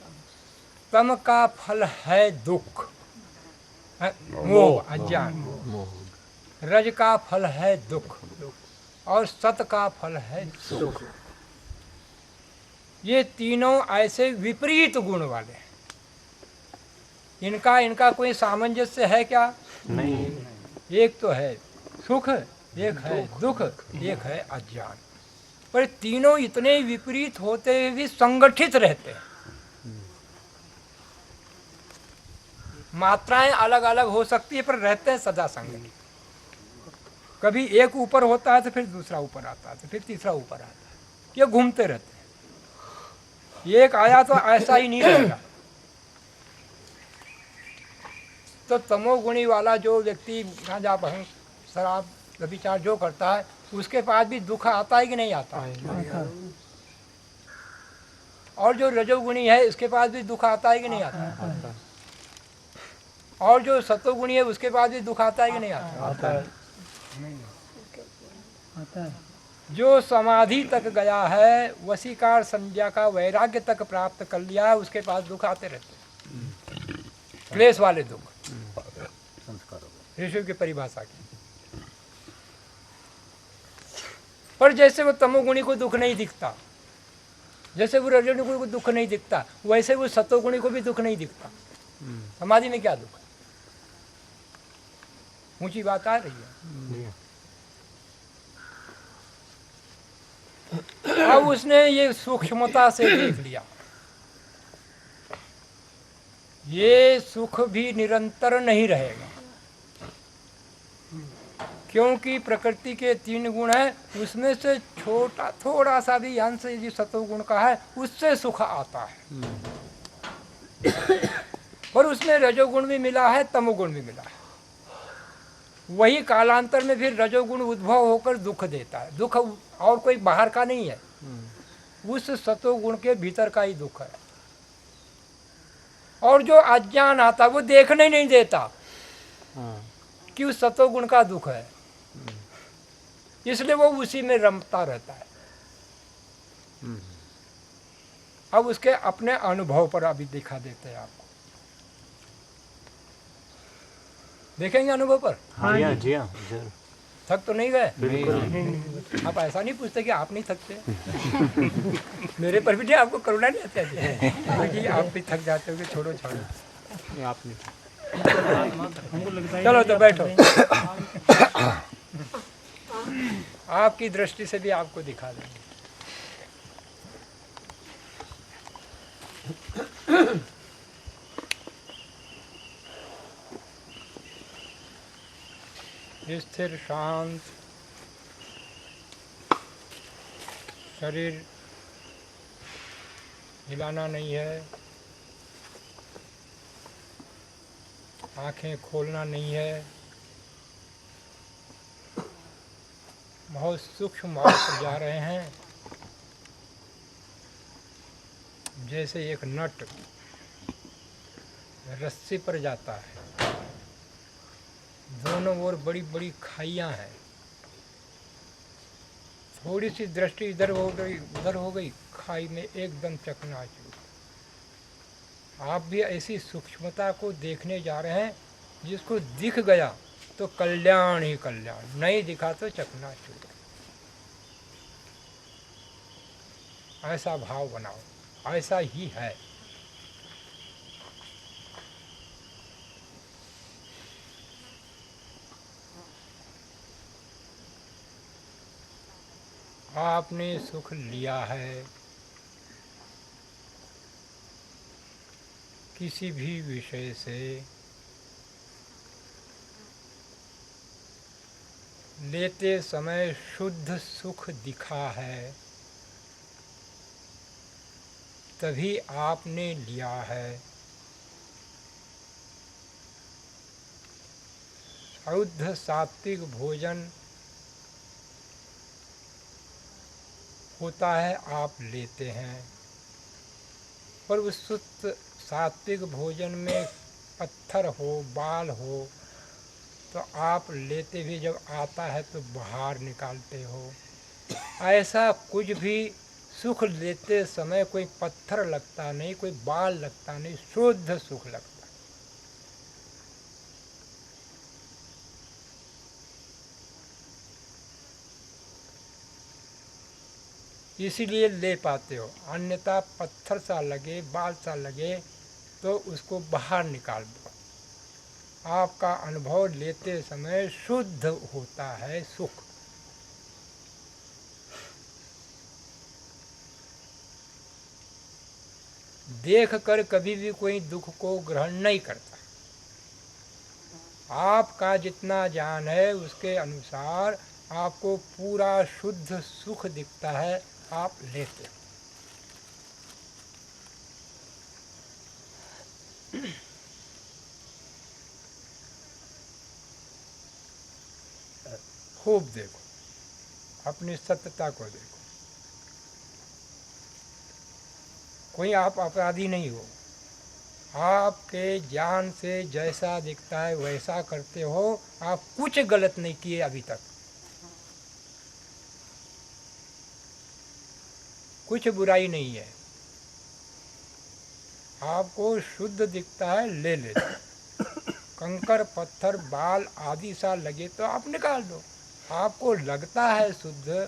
तम का फल है दुख, मोह, अज्ञान। रज का फल है दुख और सत का फल है सुख। ये तीनों ऐसे विपरीत गुण वाले हैं। इनका कोई सामंजस्य है क्या? नहीं। एक तो है सुख, एक है दुख, एक है अज्ञान। पर तीनों इतने विपरीत होते हुए भी संगठित रहते हैं। मात्राएं अलग अलग हो सकती है पर रहते हैं सदा संगठित। कभी एक ऊपर होता है तो फिर दूसरा ऊपर आता है, तो फिर तीसरा ऊपर आता है। ये घूमते रहते हैं। एक आया तो ऐसा ही नहीं रहेगा। तो तमोगुणी वाला जो व्यक्ति गांजा, भंग, शराब, व्यभिचार जो करता है उसके पास भी दुख आता है कि नहीं आता है? और जो रजोगुणी है उसके पास भी दुख आता है कि नहीं आता है? और जो सतोगुणी है उसके पास भी दुख आता है कि नहीं आता है? जो समाधि तक गया है, वशीकार संज्ञा का वैराग्य तक प्राप्त कर लिया है, उसके पास दुख आते रहते, क्लेश वाले दुख, ऋषि की परिभाषा की। पर जैसे वो तमोगुणी को दुख नहीं दिखता, जैसे वो रजोगुणी को दुख नहीं दिखता, वैसे वो सतोगुणी को भी दुख नहीं दिखता। समाधि में क्या दुख है? ऊंची बात आ रही है। अब उसने ये सूक्ष्मता से देख लिया, ये सुख भी निरंतर नहीं रहेगा, क्योंकि प्रकृति के 3 गुण है, उसमें से छोटा थोड़ा सा भी अंश यदि सतोगुण का है उससे सुख आता है। पर उसमें रजोगुण भी मिला है, तमोगुण भी मिला है। वही कालांतर में फिर रजोगुण उद्भव होकर दुख देता है। दुख और कोई बाहर का नहीं है, उस सतोगुण के भीतर का ही दुख है। और जो अज्ञान आता है वो देखने नहीं देता कि उस सतोगुण का दुख है, इसलिए वो उसी में रमता रहता है। अब उसके अपने अनुभव पर अभी दिखा देते हैं आपको। देखेंगे अनुभव पर? हाँ जी हाँ, जरूर। थक तो नहीं गए? बिल्कुल। आप ऐसा नहीं पूछते कि आप नहीं थकते। मेरे पर भी नहीं, आपको करुणा नहीं आती है क्योंकि आप भी थक जाते हो। छोड़ो छोड़ो, आप नहीं। चलो तो बैठो। आपकी दृष्टि से भी आपको दिखा देंगे। स्थिर शांत शरीर हिलाना नहीं है, आंखें खोलना नहीं है। बहुत सूक्ष्म भाव से जा रहे हैं, जैसे एक नट रस्सी पर जाता है। दोनों ओर बड़ी बड़ी खाइयां हैं, थोड़ी सी दृष्टि इधर हो गई उधर हो गई, खाई में एकदम चकनाचूर। आप भी ऐसी सूक्ष्मता को देखने जा रहे हैं, जिसको दिख गया तो कल्याण ही कल्याण, नहीं दिखा तो चकनाचूर। ऐसा भाव बनाओ, ऐसा ही है। आपने सुख लिया है, किसी भी विषय से लेते समय शुद्ध सुख दिखा है, तभी आपने लिया है। शुद्ध सात्विक भोजन होता है, आप लेते हैं, पर उस शुद्ध सात्विक भोजन में पत्थर हो, बाल हो, तो आप लेते भी जब आता है तो बाहर निकालते हो। ऐसा कुछ भी सुख लेते समय कोई पत्थर लगता नहीं, कोई बाल लगता नहीं, शुद्ध सुख लगता। इसीलिए ले पाते हो, अन्यथा पत्थर सा लगे, बाल सा लगे तो उसको बाहर निकाल दो। आपका अनुभव लेते समय शुद्ध होता है सुख। देख कर कभी भी कोई दुख को ग्रहण नहीं करता। आपका जितना ज्ञान है उसके अनुसार आपको पूरा शुद्ध सुख दिखता है, आप लेते हो। खूब देखो, अपनी सत्यता को देखो। कोई आप अपराधी नहीं हो, आपके ज्ञान से जैसा दिखता है वैसा करते हो। आप कुछ गलत नहीं किए अभी तक, कुछ बुराई नहीं है। आपको शुद्ध दिखता है, ले लेते। कंकर पत्थर बाल आदि सा लगे तो आप निकाल दो। आपको लगता है शुद्ध,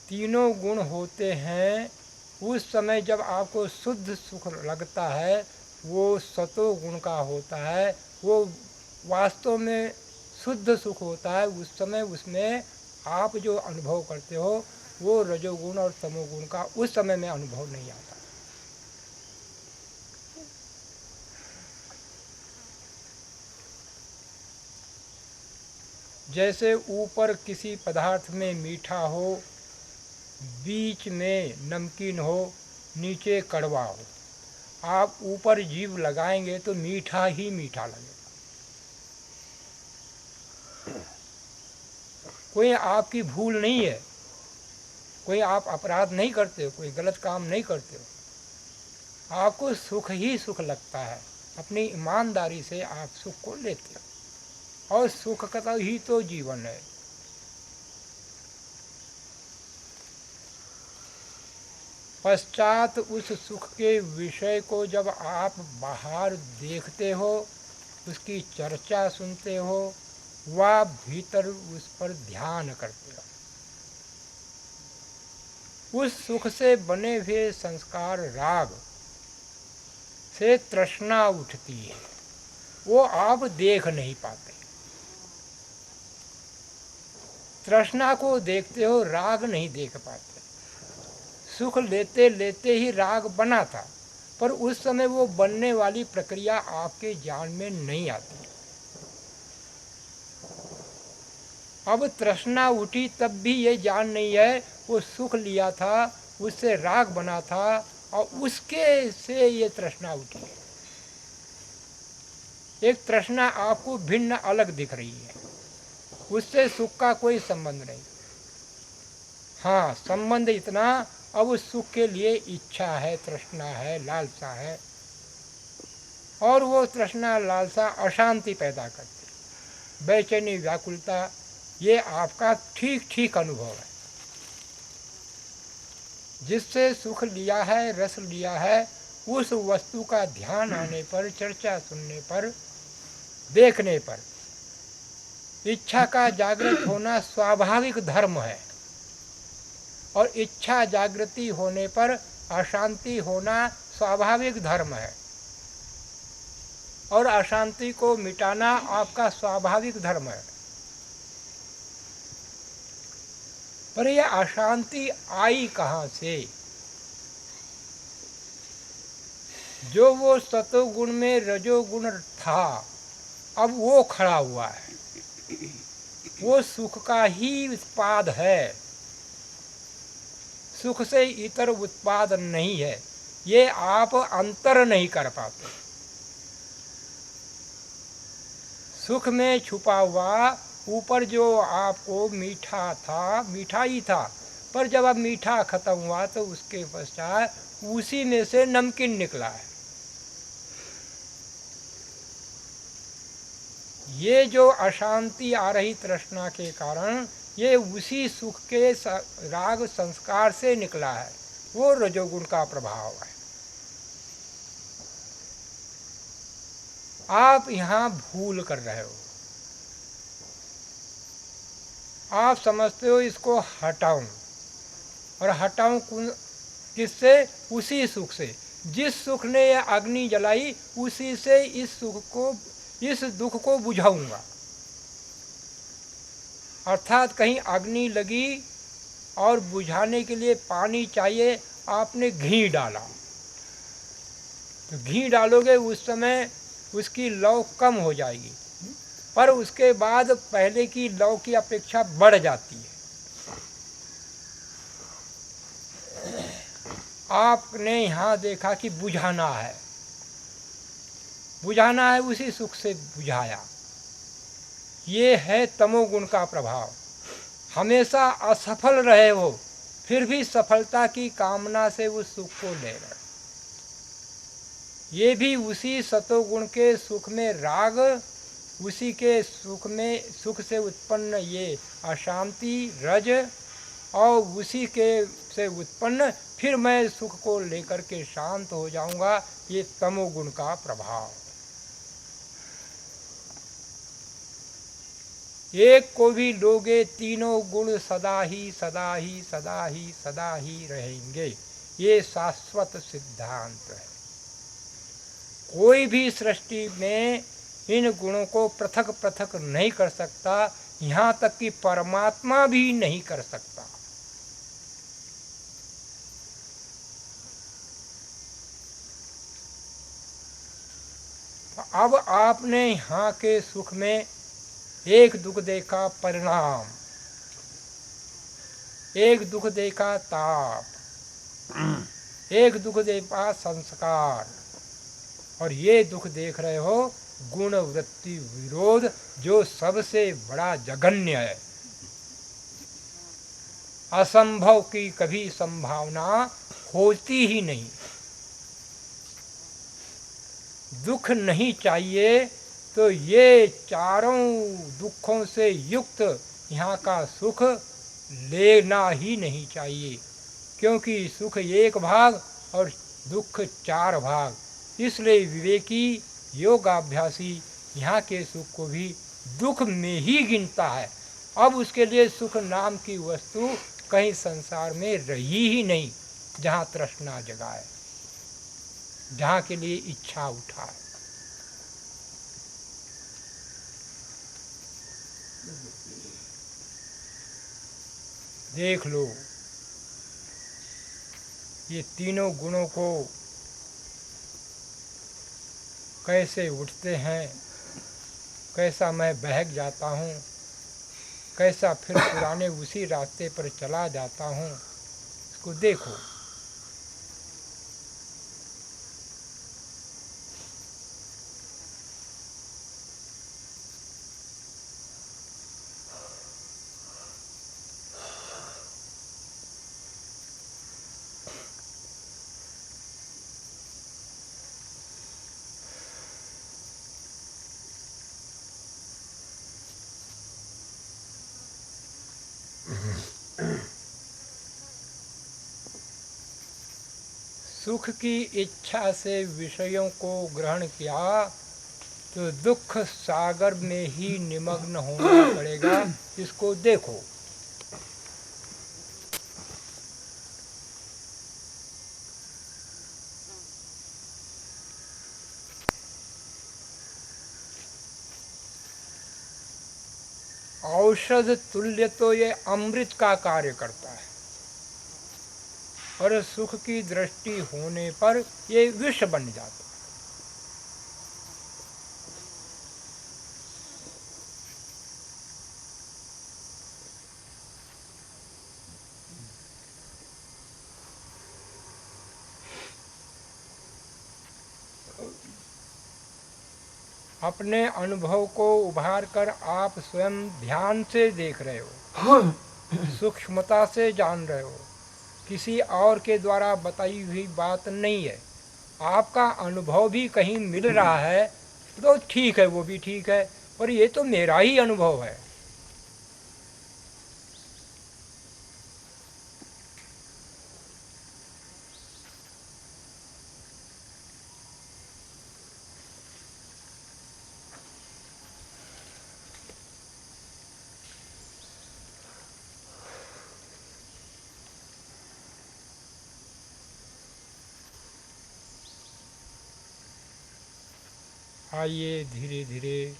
तीनों गुण होते हैं। उस समय जब आपको शुद्ध सुख लगता है, वो सतो गुण का होता है। वो वास्तव में शुद्ध सुख होता है। उस समय उसमें आप जो अनुभव करते हो वो रजोगुण और तमोगुण का उस समय में अनुभव नहीं आता। जैसे ऊपर किसी पदार्थ में मीठा हो, बीच में नमकीन हो, नीचे कड़वा हो, आप ऊपर जीभ लगाएंगे तो मीठा ही मीठा लगेगा। कोई आपकी भूल नहीं है, कोई आप अपराध नहीं करते हो, कोई गलत काम नहीं करते हो। आपको सुख ही सुख लगता है। अपनी ईमानदारी से आप सुख को लेते हो, और सुख का ही तो जीवन है। पश्चात उस सुख के विषय को जब आप बाहर देखते हो, उसकी चर्चा सुनते हो, व भीतर उस पर ध्यान करते हो, उस सुख से बने हुए संस्कार राग से तृष्णा उठती है। वो आप देख नहीं पाते। तृष्णा को देखते हो, राग नहीं देख पाते। सुख लेते लेते ही राग बना था, पर उस समय वो बनने वाली प्रक्रिया आपके ज्ञान में नहीं आती। अब तृष्णा उठी तब भी ये ज्ञान नहीं है वो सुख लिया था, उससे राग बना था और उसके से ये तृष्णा उठी है। एक तृष्णा आपको भिन्न अलग दिख रही है, उससे सुख का कोई संबंध नहीं। हाँ, संबंध इतना, अब उस सुख के लिए इच्छा है, तृष्णा है, लालसा है, और वो तृष्णा लालसा अशांति पैदा करती, बेचैनी, व्याकुलता। ये आपका ठीक ठीक अनुभव है। जिससे सुख लिया है, रस लिया है, उस वस्तु का ध्यान आने पर, चर्चा सुनने पर, देखने पर इच्छा का जागृत होना स्वाभाविक धर्म है, और इच्छा जागृति होने पर अशांति होना स्वाभाविक धर्म है, और अशांति को मिटाना आपका स्वाभाविक धर्म है। पर यह अशांति आई कहाँ से? जो वो सतोगुण में रजोगुण था, अब वो खड़ा हुआ है, वो सुख का ही उत्पाद है, सुख से इतर उत्पाद नहीं है। ये आप अंतर नहीं कर पाते। सुख में छुपा हुआ ऊपर जो आपको मीठा था, मीठा ही था, पर जब अब मीठा खत्म हुआ तो उसके पश्चात उसी में से नमकीन निकला है। ये जो अशांति आ रही तृष्णा के कारण, ये उसी सुख के राग संस्कार से निकला है, वो रजोगुण का प्रभाव है। आप यहाँ भूल कर रहे हो। आप समझते हो इसको हटाऊं, और हटाऊं किससे? उसी सुख से। जिस सुख ने यह अग्नि जलाई, उसी से इस सुख को, इस दुख को बुझाऊंगा। अर्थात कहीं अग्नि लगी और बुझाने के लिए पानी चाहिए, आपने घी डाला, तो घी डालोगे उस समय उसकी लौ कम हो जाएगी, पर उसके बाद पहले की लौ की अपेक्षा बढ़ जाती है। आपने यहाँ देखा कि बुझाना है, बुझाना है, उसी सुख से बुझाया। ये है तमोगुण का प्रभाव। हमेशा असफल रहे हो, फिर भी सफलता की कामना से उस सुख को ले रहे। ये भी उसी सतोगुण के सुख में राग, उसी के सुख में, सुख से उत्पन्न ये अशांति रज, और उसी के से उत्पन्न फिर मैं सुख को लेकर के शांत हो जाऊंगा, ये तमोगुण का प्रभाव। एक को भी लोगे तीनों गुण सदा ही सदा ही सदा ही सदा ही रहेंगे, ये शाश्वत सिद्धांत है। कोई भी सृष्टि में इन गुणों को पृथक पृथक नहीं कर सकता, यहाँ तक कि परमात्मा भी नहीं कर सकता। अब आपने यहाँ के सुख में एक दुख देखा परिणाम, एक दुख देखा ताप, एक दुख देखा संस्कार, और ये दुख देख रहे हो गुण वृत्ति विरोध, जो सबसे बड़ा जघन्य है। असंभव की कभी संभावना होती ही नहीं। दुख नहीं चाहिए तो ये चारों दुखों से युक्त यहाँ का सुख लेना ही नहीं चाहिए, क्योंकि सुख एक भाग और दुख चार भाग। इसलिए विवेकी योगाभ्यासी यहाँ के सुख को भी दुख में ही गिनता है। अब उसके लिए सुख नाम की वस्तु कहीं संसार में रही ही नहीं, जहाँ तृष्णा जगाए, जहाँ के लिए इच्छा उठाए। देख लो ये तीनों गुणों को कैसे उठते हैं, कैसा मैं बहक जाता हूँ, कैसा फिर पुराने उसी रास्ते पर चला जाता हूँ। इसको देखो। सुख की इच्छा से विषयों को ग्रहण किया तो दुख सागर में ही निमग्न होना पड़ेगा। इसको देखो। औषध तुल्य तो ये अमृत का कार्य करता है, और सुख की दृष्टि होने पर ये विष बन जाता है। अपने अनुभव को उभार कर आप स्वयं ध्यान से देख रहे हो, सूक्ष्मता से जान रहे हो। किसी और के द्वारा बताई हुई बात नहीं है। आपका अनुभव भी कहीं मिल रहा है तो ठीक है, वो भी ठीक है, पर ये तो मेरा ही अनुभव है। आइए धीरे धीरे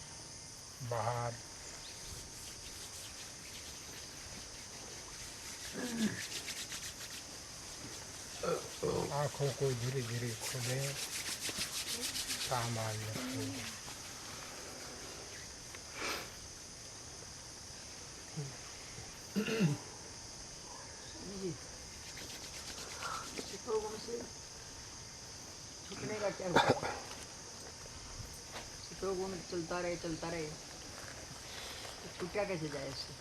बाहर। आँखों को धीरे धीरे खोलें, सामान्य हो। छूटने का क्या हुआ? गुण चलता रहे तो छूटा कैसे जाए इससे?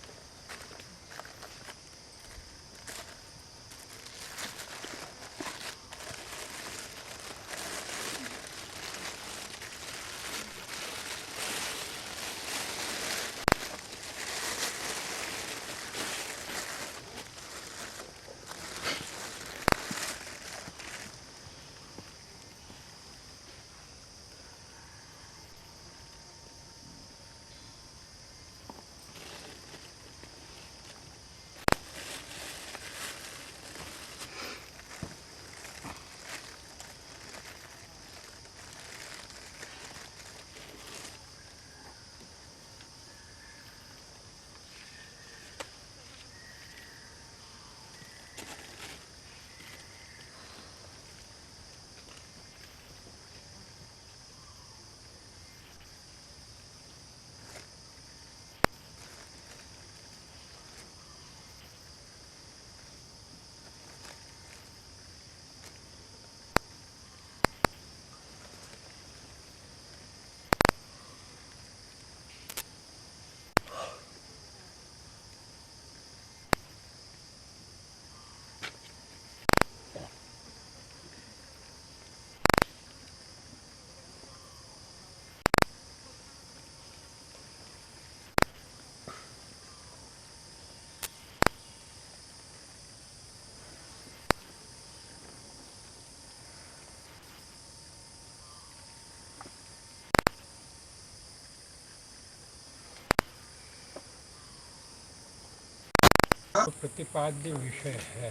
तो प्रतिपाद्य विषय है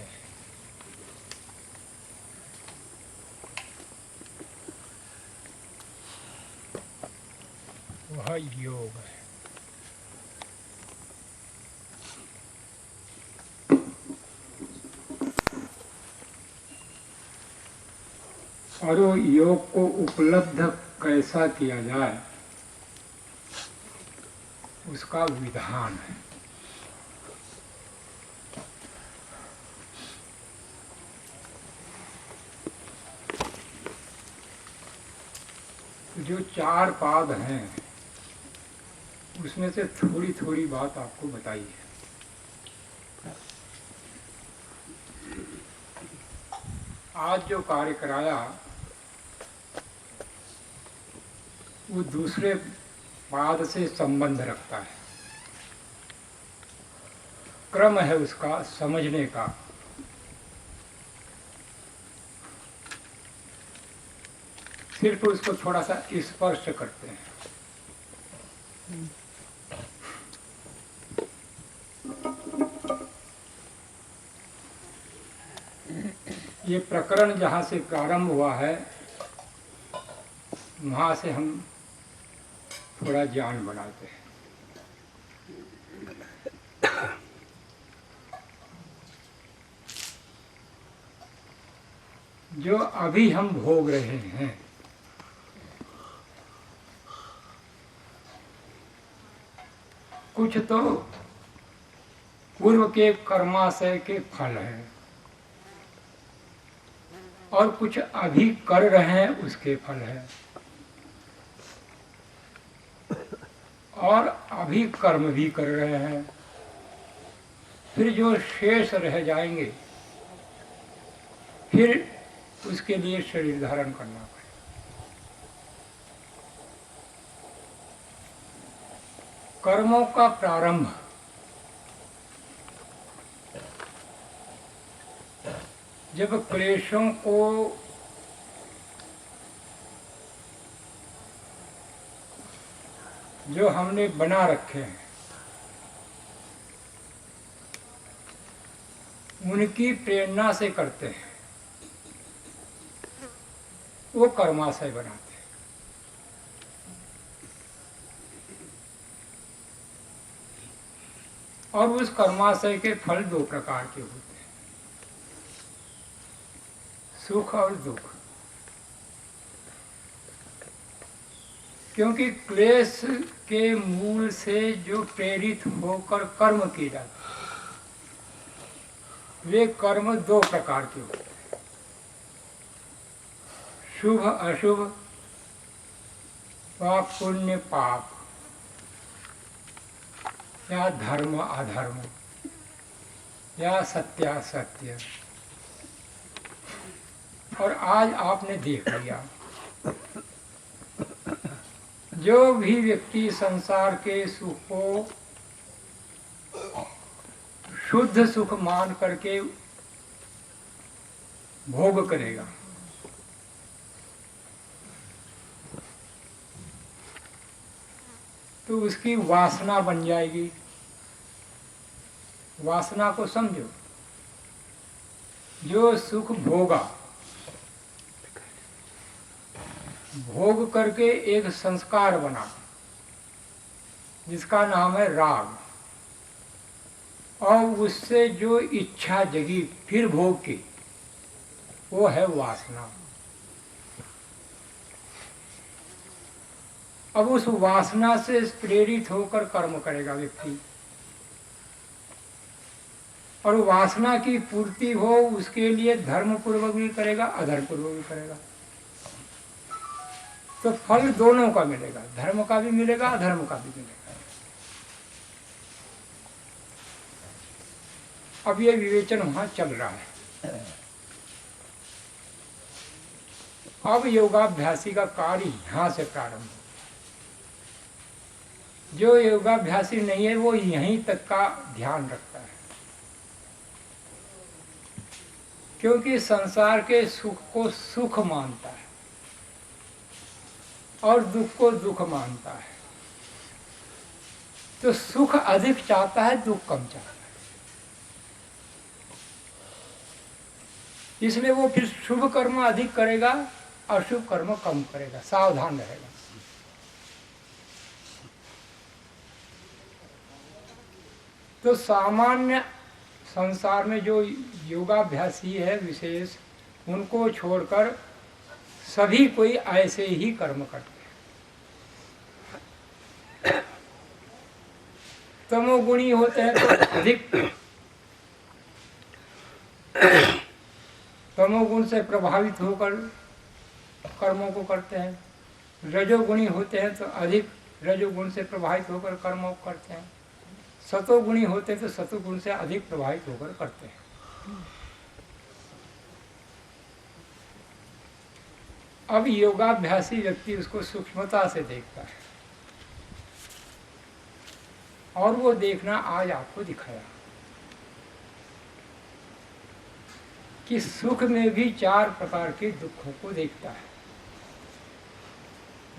वह योग है। और वो योग को उपलब्ध कैसा किया जाए उसका विधान है। जो 4 पाद हैं उसमें से थोड़ी थोड़ी बात आपको बताई है। आज जो कार्य कराया वो दूसरे पाद से संबंध रखता है, क्रम है उसका समझने का। सिर्फ उसको थोड़ा सा स्पर्श करते हैं। ये प्रकरण जहाँ से प्रारंभ हुआ है वहाँ से हम थोड़ा ज्ञान बनाते हैं। जो अभी हम भोग रहे हैं कुछ तो पूर्व के कर्माशय के फल हैं और कुछ अभी कर रहे हैं उसके फल हैं और अभी कर्म भी कर रहे हैं। फिर जो शेष रह जाएंगे फिर उसके लिए शरीर धारण करना पड़ेगा। कर्मों का प्रारंभ जब क्लेशों को जो हमने बना रखे हैं उनकी प्रेरणा से करते हैं, वो कर्माशय बनाते हैं। और उस कर्माशय के फल 2 प्रकार के होते हैं, सुख और दुख। क्योंकि क्लेश के मूल से जो प्रेरित होकर कर्म किए जाते हैं वे कर्म 2 प्रकार के होते हैं, शुभ अशुभ व पुण्य पाप या धर्म अधर्म या सत्यासत्य। और आज आपने देख लिया जो भी व्यक्ति संसार के सुख को शुद्ध सुख मान करके भोग करेगा तो उसकी वासना बन जाएगी। वासना को समझो, जो सुख भोगा भोग करके एक संस्कार बना जिसका नाम है राग, और उससे जो इच्छा जगी फिर भोग की वो है वासना। अब उस वासना से प्रेरित होकर कर्म करेगा व्यक्ति, और वासना की पूर्ति हो उसके लिए धर्म पूर्वक भी करेगा अधर्म पूर्वक भी करेगा, तो फल दोनों का मिलेगा, धर्म का भी मिलेगा अधर्म का भी मिलेगा। अब ये विवेचन वहां चल रहा है। अब योगाभ्यासी का कार्य यहां से प्रारंभ हो। जो योगाभ्यासी नहीं है वो यहीं तक का ध्यान रखता है, क्योंकि संसार के सुख को सुख मानता है और दुख को दुख मानता है, तो सुख अधिक चाहता है दुख कम चाहता है। इसलिए वो फिर शुभ कर्म अधिक करेगा अशुभ कर्म कम करेगा, सावधान रहेगा। तो सामान्य संसार में जो योगाभ्यासी है विशेष, उनको छोड़कर सभी कोई ऐसे ही कर्म करते हैं। तमोगुणी होते हैं तो अधिक तमोगुण से प्रभावित होकर कर्मों को करते हैं। रजोगुणी होते हैं तो अधिक रजोगुण से प्रभावित होकर कर्मों को करते हैं। सतोगुणी होते हैं तो सतोगुण से अधिक प्रभावित होकर करते हैं। अब योगाभ्यासी व्यक्ति उसको सूक्ष्मता से देखता है और वो देखना आज आपको दिखाया कि सुख में भी 4 प्रकार के दुखों को देखता है।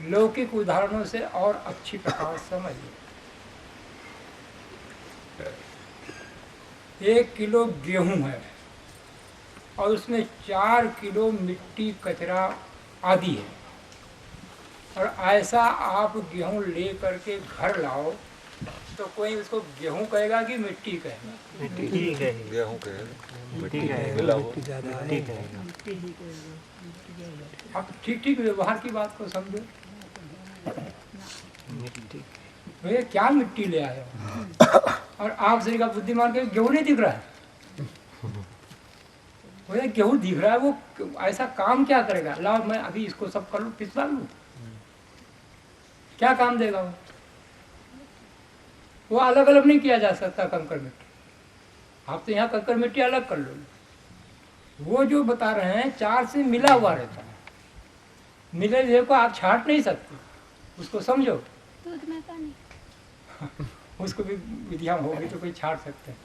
लौकिक उदाहरणों से और अच्छी प्रकार समझिए। 1 किलो गेहूं है और उसमें 4 किलो मिट्टी कचरा आदि है, और ऐसा आप गेहूं ले करके घर लाओ तो कोई उसको गेहूं कहेगा कि मिट्टी कहेगा? मिट्टी कहेगा। गेहूं कहेगा, मिट्टी मिला कहेगा। वो। मिट्टी कहेगा। आप ठीक ठीक व्यवहार की बात को समझो। मिट्टी भैया क्या मिट्टी ले आए हो? और आप सही का बुद्धिमान के गेहूं नहीं दिख रहा है। भैया गेहूं दिख रहा है, वो ऐसा काम क्या करेगा? लाओ मैं अभी इसको सब कर लूं, पिसवा लूं, क्या काम देगा वो अलग अलग नहीं किया जा सकता कंकड़ मिट्टी। आप तो यहाँ कंकड़ मिट्टी अलग कर लो। वो जो बता रहे हैं 4 से मिला हुआ रहता है। मिले हुए को आप छांट नहीं सकते, उसको समझो। दूध में पानी। उसको भी विधियां होगी तो कोई छाट सकते हैं।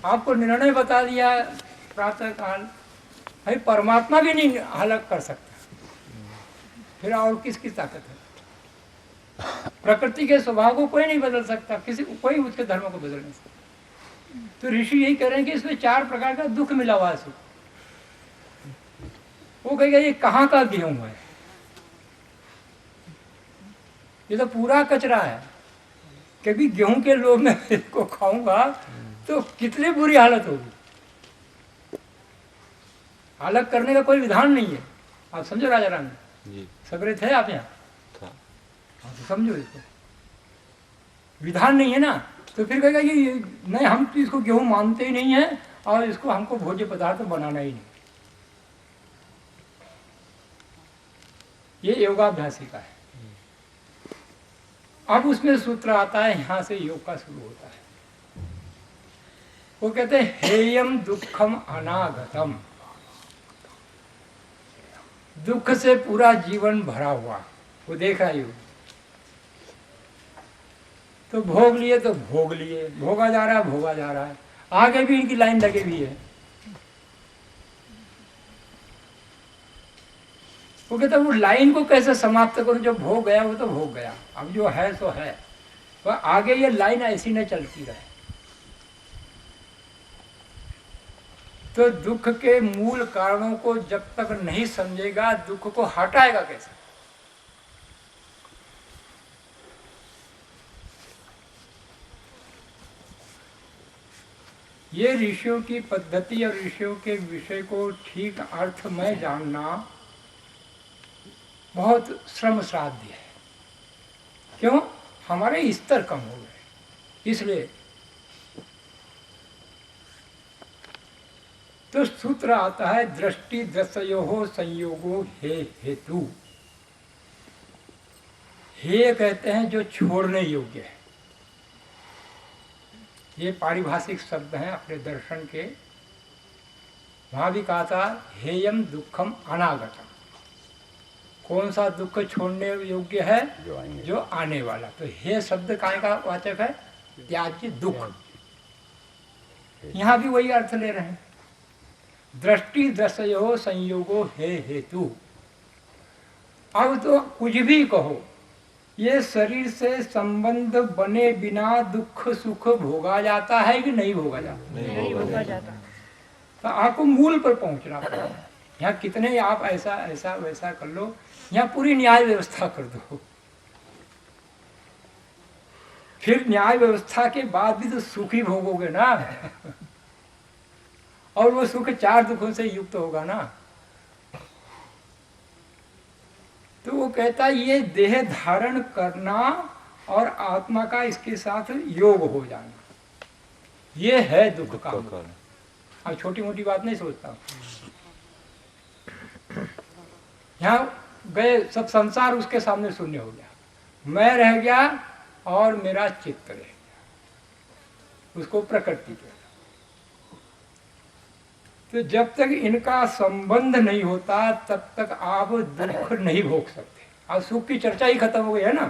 आपको निर्णय बता दिया प्रातः काल, भाई परमात्मा भी नहीं हलक कर सकता, फिर और किसकी ताकत है? प्रकृति के स्वभाव को कोई नहीं बदल सकता, कोई उसके धर्म को बदल नहीं सकता। तो ऋषि यही कह रहे हैं कि इसमें 4 प्रकार का दुख मिला हुआ है सुख। वो कहेगा ये कहाँ का गेहूं है? ये तो पूरा कचरा है। कभी गेहूं के लोभ में इसको खाऊंगा तो कितनी बुरी हालत होगी। अलग करने का कोई विधान नहीं है। आप समझो राजा राम जी सगरे थे आप यहाँ? था। हाँ, तो समझो इसको, विधान नहीं है ना। तो फिर कहेगा कि नहीं, हम तो इसको गेहूं मानते ही नहीं है और इसको हमको भोज्य पदार्थ बनाना ही नहीं। ये योगाभ्यासी का है। अब उसमें सूत्र आता है, यहां से योग का शुरू होता है। वो कहते हैं हेयम दुखम अनागतम, दुख से पूरा जीवन भरा हुआ। वो देखा योग, तो भोग लिए तो भोग लिए, भोगा जा रहा है, भोगा जा रहा है। आगे भी इनकी लाइन लगी हुई है। वो कहता है वो लाइन को कैसे समाप्त करूं? जो भोग गया वो तो भोग गया, अब जो है सो है। तो आगे ये लाइन ऐसी न चलती रहे। तो दुख के मूल कारणों को जब तक नहीं समझेगा, दुख को हटाएगा कैसे? ये ऋषियों की पद्धति और ऋषियों के विषय को ठीक अर्थ में जानना बहुत श्रम साध्य है। क्यों? हमारे स्तर कम हो गए इसलिए। तो सूत्र आता है दृष्टि दृश्यो संयोगो हे हेतु। हे कहते हैं जो छोड़ने योग्य है। ये पारिभाषिक शब्द हैं अपने दर्शन के। वहां भी कहा था हेयम दुखम अनागतम। कौन सा दुख छोड़ने योग्य है? जो आने वाला। तो हे शब्द काय का वाचक है? त्याज्य दुख। यहां भी वही अर्थ ले रहे हैं। दृष्टि दृश्यो संयोगो हे हेतु। अब तो कुछ भी कहो, ये शरीर से संबंध बने बिना दुख सुख भोगा जाता है कि नहीं भोगा जाता? नहीं होगा जाता। तो आपको मूल पर पहुंचना पड़ेगा। यहाँ कितने आप ऐसा ऐसा वैसा कर लो, यहाँ पूरी न्याय व्यवस्था कर दो। फिर न्याय व्यवस्था के बाद भी तो सुखी भोगोगे ना। और वो सुख 4 दुखों से युक्त होगा ना। तो वो कहता है ये देह धारण करना और आत्मा का इसके साथ योग हो जाना, ये है दुख का कारण। अब छोटी मोटी बात नहीं सोचता। यहाँ गए सब संसार उसके सामने शून्य हो गया, मैं रह गया और मेरा चित्त रह गया, उसको प्रकृति के। तो जब तक इनका संबंध नहीं होता तब तक आप दुख नहीं भोग सकते। अब सुख की चर्चा ही खत्म हो गई है ना,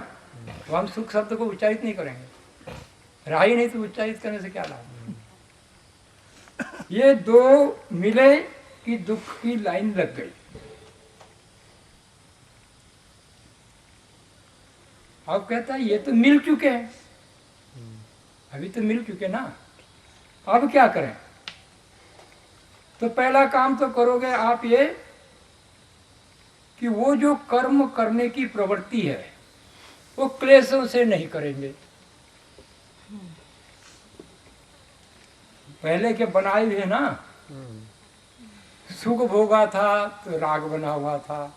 तो हम सुख शब्द को उच्चारित नहीं करेंगे, रहा ही नहीं तो उच्चारित करने से क्या लाभ। ये दो मिले कि दुख की लाइन लग गई। अब कहता है ये तो मिल चुके हैं, अभी तो मिल चुके ना, अब क्या करें। तो पहला काम तो करोगे आप ये कि वो जो कर्म करने की प्रवृत्ति है वो क्लेशों से नहीं करेंगे। पहले के बनाए हुए ना, सुख भोगा था तो राग बना हुआ था,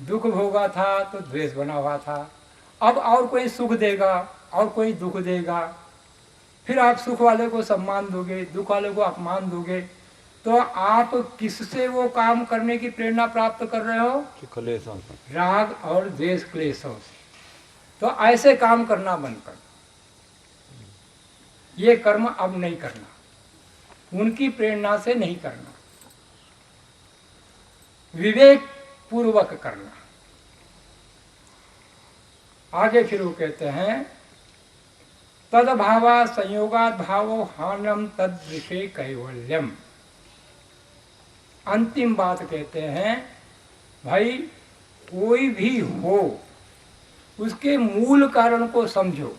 दुख भोगा था तो द्वेष बना हुआ था। अब और कोई सुख देगा और कोई दुख देगा, फिर आप सुख वाले को सम्मान दोगे, दुख वाले को अपमान दोगे, तो आप किससे वो काम करने की प्रेरणा प्राप्त कर रहे हो? क्लेशों, राग और द्वेष क्लेशों से। तो ऐसे काम करना बंद कर, ये कर्म अब नहीं करना, उनकी प्रेरणा से नहीं करना, विवेक पूर्वक करना। आगे फिर वो कहते हैं तदभावा संयोगात भावो हानम तद विषय कैवल्यम। अंतिम बात कहते हैं भाई कोई भी हो उसके मूल कारण को समझो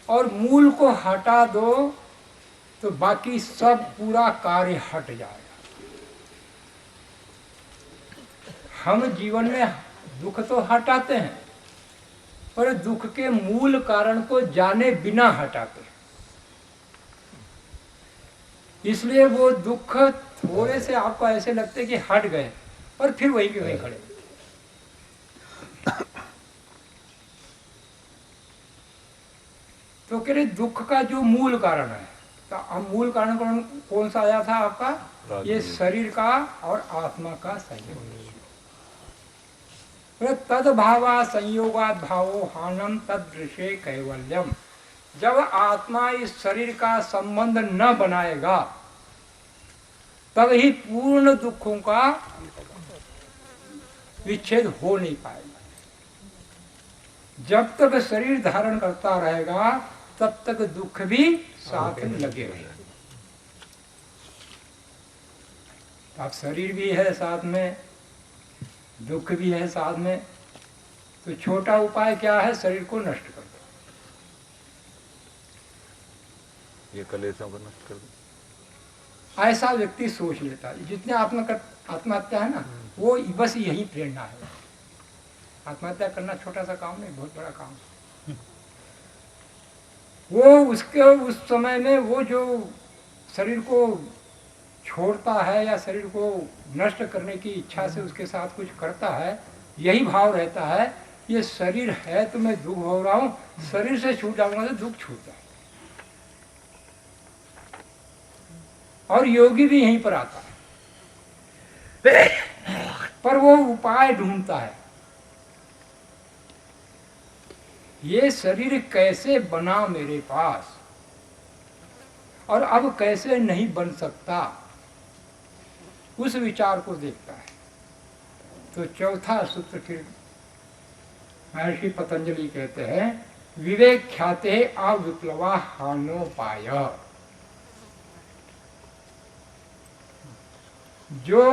और मूल को हटा दो तो बाकी सब पूरा कार्य हट जाएगा। हम जीवन में दुख तो हटाते हैं पर दुख के मूल कारण को जाने बिना हटाते हैं, इसलिए वो दुख थोड़े से आपको ऐसे लगते कि हट गए और फिर वही के वही खड़े। तो कह रहे दुख का जो मूल कारण है, तो अब मूल कारण कौन सा आया था आपका? ये शरीर का और आत्मा का संयोग। तद भावा संयोगात भावो हानम तदृशे कैवल्यम। जब आत्मा इस शरीर का संबंध न बनाएगा तब ही पूर्ण दुखों का विच्छेद हो नहीं पाएगा। जब तक शरीर धारण करता रहेगा तब तक दुख भी साथ में लगे रहेगा। अब शरीर भी है साथ में, दुख भी है साथ में, तो छोटा उपाय क्या है? शरीर को नष्ट कर दो, ये कलेशों को नष्ट कर दो। ऐसा व्यक्ति सोच लेता है। जितने आत्महत्या है ना, वो बस यही प्रेरणा है। आत्महत्या करना छोटा सा काम नहीं, बहुत बड़ा काम। वो उसके उस समय में वो जो शरीर को छोड़ता है या शरीर को नष्ट करने की इच्छा से उसके साथ कुछ करता है, यही भाव रहता है ये शरीर है तो मैं दुख हो रहा हूँ, शरीर से छूट जाऊंगा तो दुख छूट जाए। और योगी भी यहीं पर आता है, पर वो उपाय ढूंढता है ये शरीर कैसे बना मेरे पास और अब कैसे नहीं बन सकता, उस विचार को देखता है। तो चौथा सूत्र फिर महर्षि पतंजलि कहते हैं विवेक ख्याते अविप्लवा हानोपाय। जो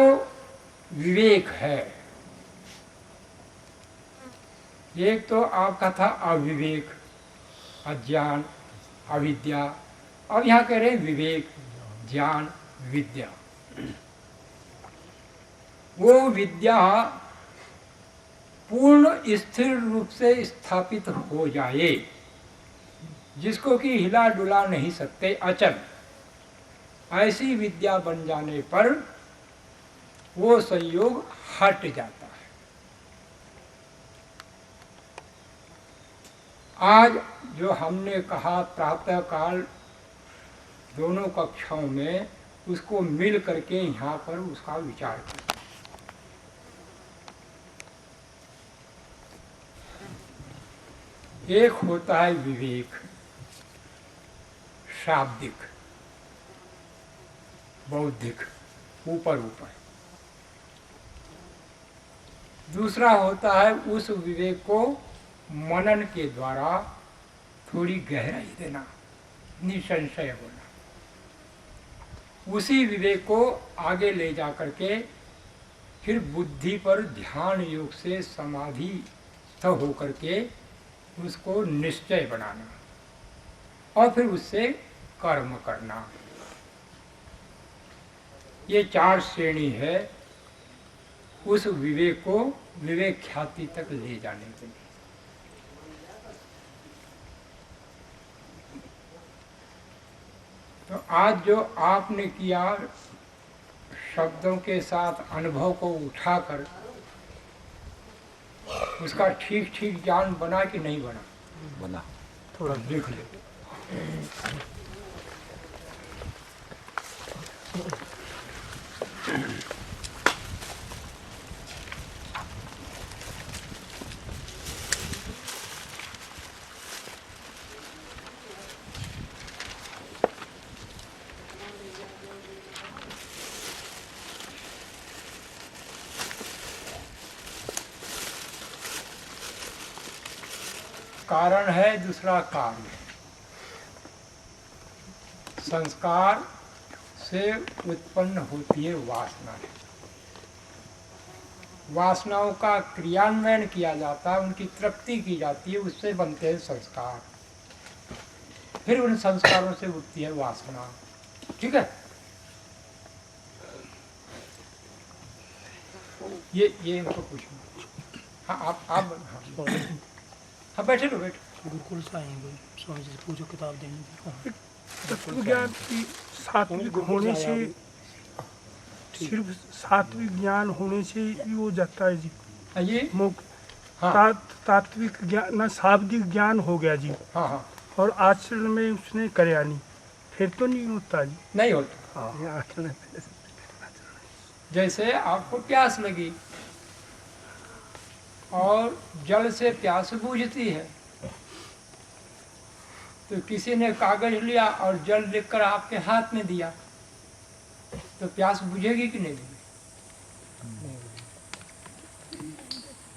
विवेक है, एक तो आपका था अविवेक, अज्ञान, अविद्या। अब यहाँ कह रहे हैं विवेक, ज्ञान, विद्या। वो विद्या पूर्ण स्थिर रूप से स्थापित हो जाए, जिसको कि हिला डुला नहीं सकते, अचल। ऐसी विद्या बन जाने पर वो संयोग हट जाता है। आज जो हमने कहा प्रातः काल दोनों कक्षाओं में, उसको मिल करके यहाँ पर उसका विचार करें। एक होता है विवेक, शाब्दिक, बौद्धिक, ऊपर ऊपर। दूसरा होता है उस विवेक को मनन के द्वारा थोड़ी गहराई देना, निसंशय होना। उसी विवेक को आगे ले जा करके फिर बुद्धि पर ध्यान योग से समाधि हो करके उसको निश्चय बनाना और फिर उससे कर्म करना। ये 4 श्रेणी है उस विवेक को विवेक ख्याति तक ले जाने के लिए। तो आज जो आपने किया, शब्दों के साथ अनुभव को उठाकर उसका ठीक ठीक ज्ञान बना कि नहीं बना? बना। थोड़ा देख ले। कारण है, दूसरा कार्य। संस्कार से उत्पन्न होती है वासना। वासनाओं का क्रियान्वयन किया जाता है, उनकी तृप्ति की जाती है, उससे बनते हैं संस्कार। फिर उन संस्कारों से उठती है वासना। ठीक है, ये इनको पूछो। हाँ आप हाँ बैठे लो, बैठो। गुरुकुल से आएंगे स्वामी जी से पूछो, किताब देंगे। तत्व ज्ञान की सात्विक होने से, सिर्फ सात्विक ज्ञान होने से ही हो जाता है जी ये मुक्त। हाँ। तात्विक ज्ञान ना, शाब्दिक ज्ञान हो गया जी। हाँ हाँ, और आचरण में उसने करया नहीं, फिर तो नहीं होता जी। नहीं होता। जैसे आपको प्यास लगी और जल से प्यास बुझती है, तो किसी ने कागज लिया और जल लेकर आपके हाथ में दिया, तो प्यास बुझेगी कि नहीं बुझेगी?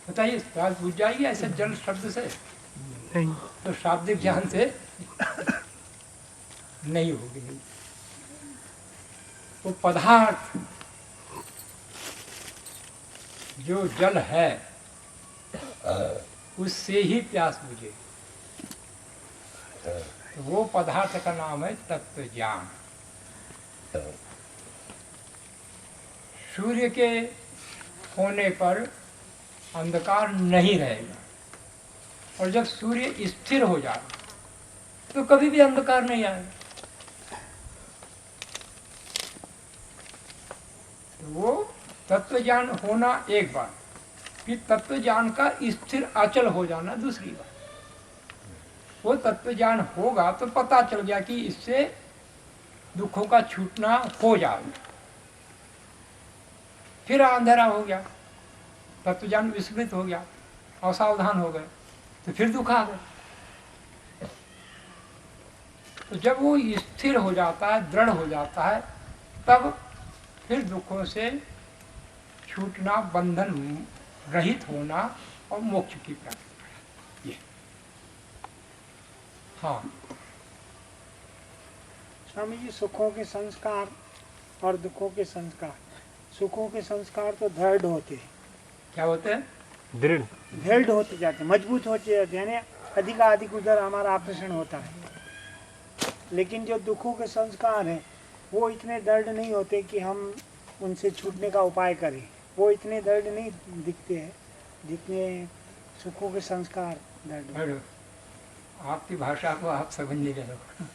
बताइए, प्यास बुझ जाएगी ऐसे जल शब्द से? नहीं। तो शाब्दिक ज्ञान से नहीं होगी। नहीं, वो पदार्थ जो जल है उससे ही प्यास बुझेगी। तो वो पदार्थ का नाम है तत्व ज्ञान। सूर्य के होने पर अंधकार नहीं रहेगा, और जब सूर्य स्थिर हो जाए तो कभी भी अंधकार नहीं आएगा। तो वो तत्व ज्ञान होना एक बात, फिर तत्व ज्ञान का स्थिर अचल हो जाना दूसरी बात। वो तत्व ज्ञान होगा तो पता चल गया कि इससे दुखों का छूटना हो जाएगा, फिर अंधेरा हो गया, तत्व ज्ञान विस्मृत हो गया, असावधान हो गए, तो फिर दुख आ गए। तो जब वो स्थिर हो जाता है, दृढ़ हो जाता है, तब फिर दुखों से छूटना, बंधन रहित होना और मोक्ष की प्राप्ति। ये हाँ स्वामी जी, सुखों के संस्कार और दुखों के संस्कार। सुखों के संस्कार तो दृढ़ होते हैं। क्या होते हैं? दृढ़ होते जाते, मजबूत होते जाते, यानी अधिक उधर हमारा आकर्षण होता है। लेकिन जो दुखों के संस्कार हैं वो इतने दृढ़ नहीं होते कि हम उनसे छूटने का उपाय करें। वो इतने दृढ़ नहीं दिखते हैं जितने सुखों के संस्कार दृढ़। आपकी भाषा को आप समझ नहीं रहे हो।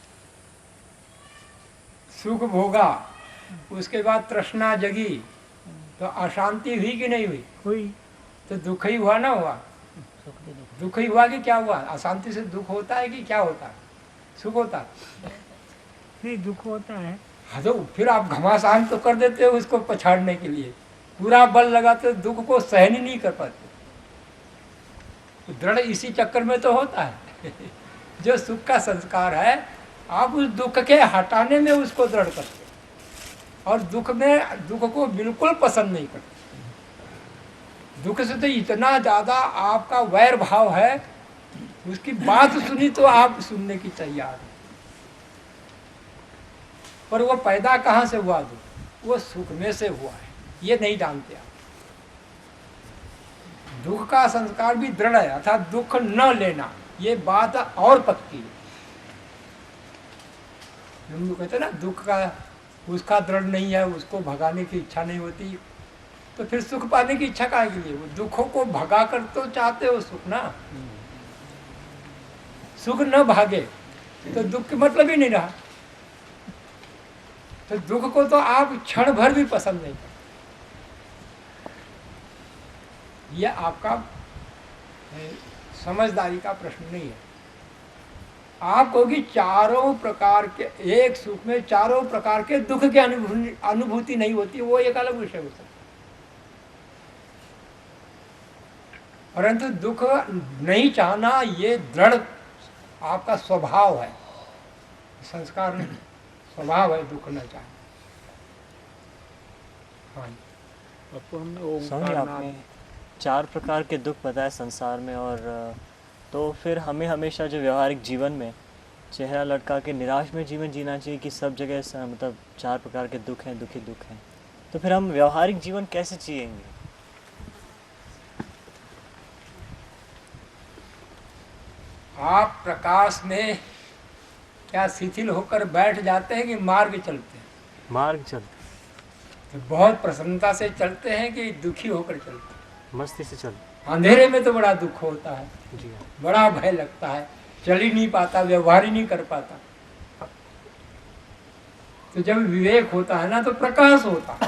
सुख भोगा, उसके बाद तृष्णा जगी, तो अशांति हुई कि नहीं हुई? हुई। तो दुख ही हुआ ना हुआ? दुख ही हुआ कि क्या हुआ? अशांति से दुख होता है कि क्या होता है? सुख होता है? नहीं, दुख होता है। हाँ, तो फिर आप घमासान तो कर देते हो उसको पछाड़ने के लिए, पूरा बल लगाते हो, दुख को सहन ही नहीं कर पाते। तो दृढ़ इसी चक्कर में तो होता है जो सुख का संस्कार है, आप उस दुख के हटाने में उसको दृढ़ करते हो, और दुख को बिल्कुल पसंद नहीं करते। दुख से तो इतना ज़्यादा आपका वैर भाव है, उसकी बात सुनी तो आप सुनने की तैयार हैं, पर वो पैदा कहाँ से हुआ? वो सुख में से हुआ है, ये नहीं जानते आप। दुख का संस्कार भी दृढ़ है, अर्थात दुख न लेना, ये बात और पक्की है। हम लोग कहते हैं ना, दुख का उसका दृढ़ नहीं है, उसको भगाने की इच्छा नहीं होती, तो फिर सुख पाने की इच्छा काहे के लिए? वो दुखों को भगा कर तो चाहते हो सुख ना। सुख न भागे तो दुख के मतलब ही नहीं रहा। तो दुख को तो आप क्षण भर भी पसंद नहीं करते। यह आपका समझदारी का प्रश्न नहीं है। आप कहोगे चारों प्रकार के, एक सुख में चारों प्रकार के दुख की अनुभूति नहीं होती, वो एक अलग विषय हो सकता है। परंतु दुख नहीं चाहना ये दृढ़ आपका स्वभाव है, संस्कार नहीं, स्वभाव है दुख न चाहना। हाँ, स्वामी आपने 4 प्रकार के दुख बताए संसार में, और तो फिर हमें हमेशा जो व्यवहारिक जीवन में चेहरा लटका के निराश में जीवन जीना चाहिए कि सब जगह मतलब 4 प्रकार के दुख हैं, दुखी दुख हैं, तो फिर हम व्यवहारिक जीवन कैसे जिएंगे? आप प्रकाश में क्या शिथिल होकर बैठ जाते हैं कि मार्ग चलते हैं? मार्ग चलते, तो बहुत प्रसन्नता से चलते हैं कि दुखी होकर चलते हैं? मस्ती से चलते। अंधेरे में तो बड़ा दुख होता है, जी हाँ। बड़ा भय लगता है, चल ही नहीं पाता, व्यवहार ही नहीं कर पाता। तो जब विवेक होता है ना, तो प्रकाश होता है,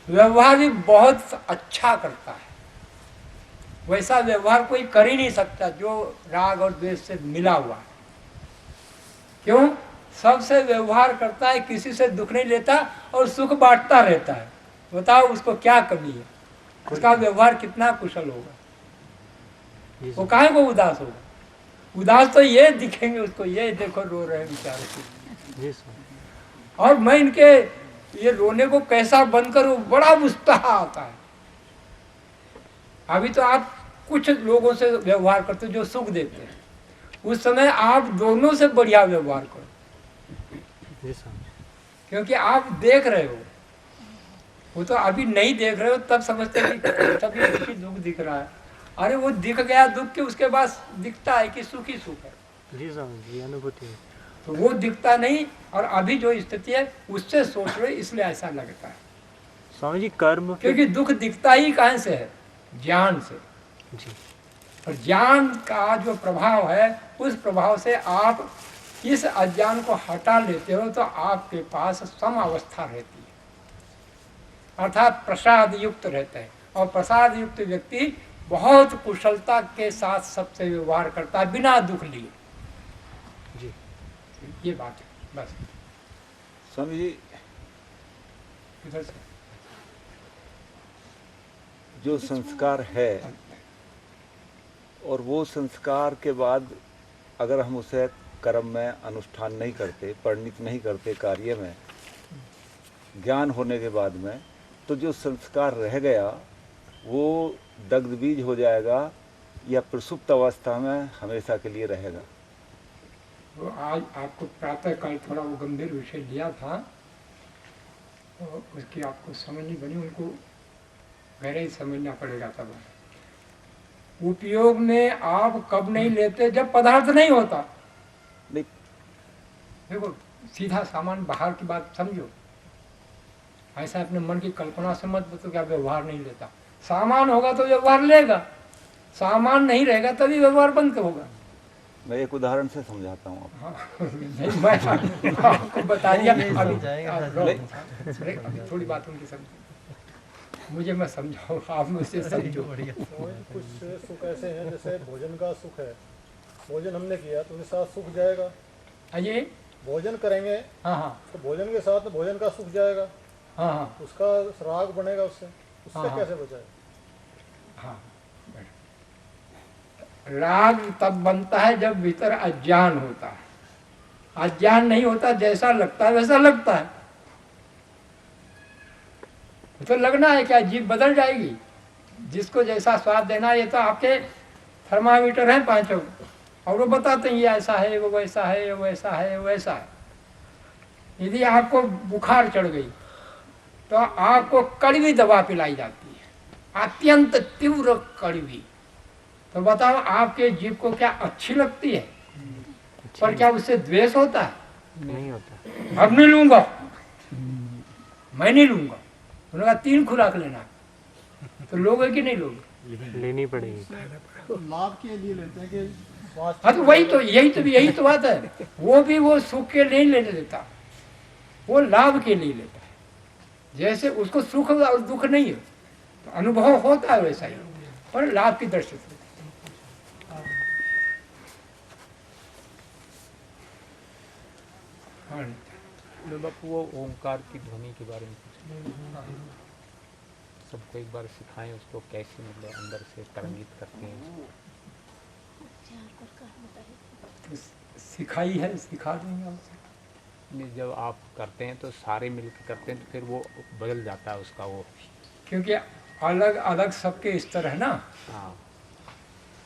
व्यवहार भी बहुत अच्छा करता है। वैसा व्यवहार कोई कर ही नहीं सकता जो राग और द्वेष से मिला हुआ है। क्यों? सबसे व्यवहार करता है, किसी से दुख नहीं लेता और सुख बांटता रहता है। बताओ उसको क्या कमी है? उसका व्यवहार कितना कुशल होगा? वो काहे को उदास होगा? उदास तो ये दिखेंगे उसको, ये देखो रो रहे हैं बेचारे। और मैं इनके ये रोने को कैसा बंद करूं, बड़ा उत्साह आता है। अभी तो आप कुछ लोगों से व्यवहार करते हो जो सुख देते हैं, उस समय आप दोनों से बढ़िया व्यवहार करो, क्योंकि आप देख रहे हो। वो तो अभी नहीं देख रहे हो, तब समझते कि तभी दुखी दुख दिख रहा है। अरे वो दिख गया दुख के, उसके बाद दिखता है कि सुख ही सुख है। जी अनुभूति है। तो वो दिखता नहीं, और अभी जो स्थिति है उससे सोच रहे, इसलिए ऐसा लगता है। स्वामी जी कर्म, क्योंकि दुख दिखता ही कहाँ से है? ज्ञान से। जी। और ज्ञान का जो प्रभाव है, उस प्रभाव से आप इस अज्ञान को हटा लेते हो, तो आपके पास सम अवस्था रहती है, अर्थात प्रसाद युक्त रहता है। और प्रसाद युक्त व्यक्ति बहुत कुशलता के साथ सबसे व्यवहार करता है, बिना दुख लिए। जी, ये बात है बस। स्वामी जी, इधर से जो संस्कार है, और वो संस्कार के बाद अगर हम उसे कर्म में अनुष्ठान नहीं करते, परिणित नहीं करते कार्य में, ज्ञान होने के बाद में, तो जो संस्कार रह गया वो दग्ध बीज हो जाएगा या प्रसुप्त अवस्था में हमेशा के लिए रहेगा। वो आज आपको प्रातः काल थोड़ा वो गंभीर विषय लिया था, तो उसकी आपको समझ नहीं बनी, उनको गहरे ही समझना पड़ेगा। तब उपयोग में आप कब नहीं लेते? जब पदार्थ नहीं होता। नहीं, देखो सीधा सामान बाहर की बात समझो, ऐसा अपने मन की कल्पना से मत बताओ क्या व्यवहार नहीं लेता। सामान होगा तो व्यवहार लेगा, सामान नहीं रहेगा तभी व्यवहार बंद होगा। मैं एक उदाहरण से समझाता हूँ आपको। हाँ, नहीं मैं आपको बता दिया अभी अभी थोड़ी बात उनकी समझ मुझे मैं समझाऊँ, आप मुझसे समझो। कुछ सुख ऐसे हैं जैसे भोजन का सुख है, भोजन हमने किया तो उसके साथ सुख जाएगा। ये भोजन करेंगे हाँ हाँ तो भोजन के साथ भोजन का सुख जाएगा, हाँ हाँ उसका राग बनेगा, उससे हाँ। कैसे बचाए? हाँ, राग तब बनता है जब भीतर अज्ञान होता है। अज्ञान नहीं होता, जैसा लगता है वैसा लगता है। तो लगना है क्या, जीभ बदल जाएगी। जिसको जैसा स्वाद देना है, ये तो आपके थर्मामीटर हैं पांचों, और वो बताते हैं ये ऐसा है, वो वैसा है, वो वैसा है, वो वैसा है। यदि आपको बुखार चढ़ गई तो आपको कड़वी दवा पिलाई जाती है, अत्यंत तीव्र कड़वी। तो बताओ आपके जीभ को क्या अच्छी लगती है? पर क्या उससे द्वेष होता है? नहीं होता। अब नहीं लूंगा, मैं नहीं लूंगा। उन्होंने कहा 3 खुराक लेना, तो लोगे कि नहीं लोगे? लेनी पड़ेगी। तो लाभ के लिए लेते हैं कि स्वास्थ्य। हाँ, तो यही तो बात है। वो भी वो सुख के नहीं लेने देता, वो लाभ के लिए लेता है। जैसे उसको सुख और दुख नहीं है, तो अनुभव होता है वैसा ही, पर लाभ की दृष्टि से। हाँ, बापू वो ओंकार की ध्वनि के बारे में पूछना सबको एक बार सिखाएं, उसको कैसे मतलब अंदर से तरंगित करते हैं। सिखाई है, सिखा देंगे आपसे। नहीं, जब आप करते हैं तो सारे मिलकर करते हैं तो फिर वो बदल जाता है उसका वो। क्योंकि अलग अलग सबके स्तर है ना। हाँ,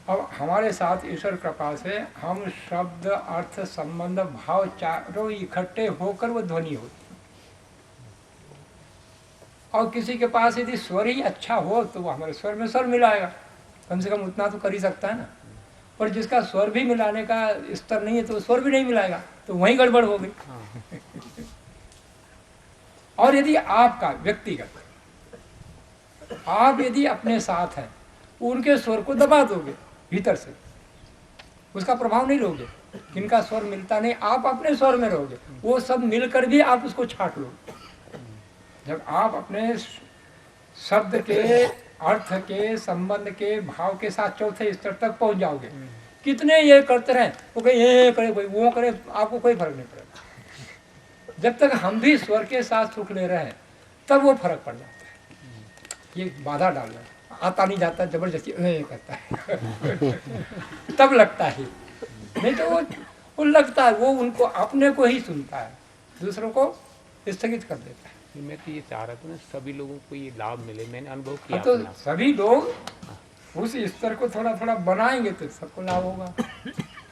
अब हमारे साथ ईश्वर कृपा से हम शब्द, अर्थ, संबंध, भाव चारों इकट्ठे होकर वो ध्वनि होती है। और किसी के पास यदि स्वर ही अच्छा हो तो वो हमारे स्वर में स्वर मिलाएगा, कम से कम उतना तो कर ही सकता है ना। पर जिसका स्वर भी मिलाने का स्तर नहीं है तो स्वर भी नहीं मिलाएगा, तो वहीं गड़बड़ हो गई। और यदि आपका व्यक्तिगत आप यदि अपने साथ हैं, उनके स्वर को दबा दोगे भीतर से, उसका प्रभाव नहीं लोगे। जिनका स्वर मिलता नहीं, आप अपने स्वर में रहोगे, वो सब मिलकर भी आप उसको छाट लोगे। जब आप अपने शब्द के, अर्थ के, संबंध के, भाव के साथ चौथे स्तर तक पहुंच जाओगे, कितने ये करते रहे, वो कहे ये करे, कोई वो करे, आपको कोई फर्क नहीं पड़ेगा। जब तक हम भी स्वर के साथ सुख ले रहे हैं तब वो फर्क पड़ जाता है। ये बाधा डाल रहा है, आता नहीं जाता, जबरदस्ती करता है तब लगता है। नहीं तो वो लगता है, वो उनको अपने को ही सुनता है, दूसरों को स्थगित कर देता है। मैं तो ये चाह रहा था ना सभी लोगों को ये लाभ मिले, मैंने अनुभव किया तो अपना। सभी लोग उस स्तर को थोड़ा थोड़ा बनाएंगे तो सबको लाभ होगा।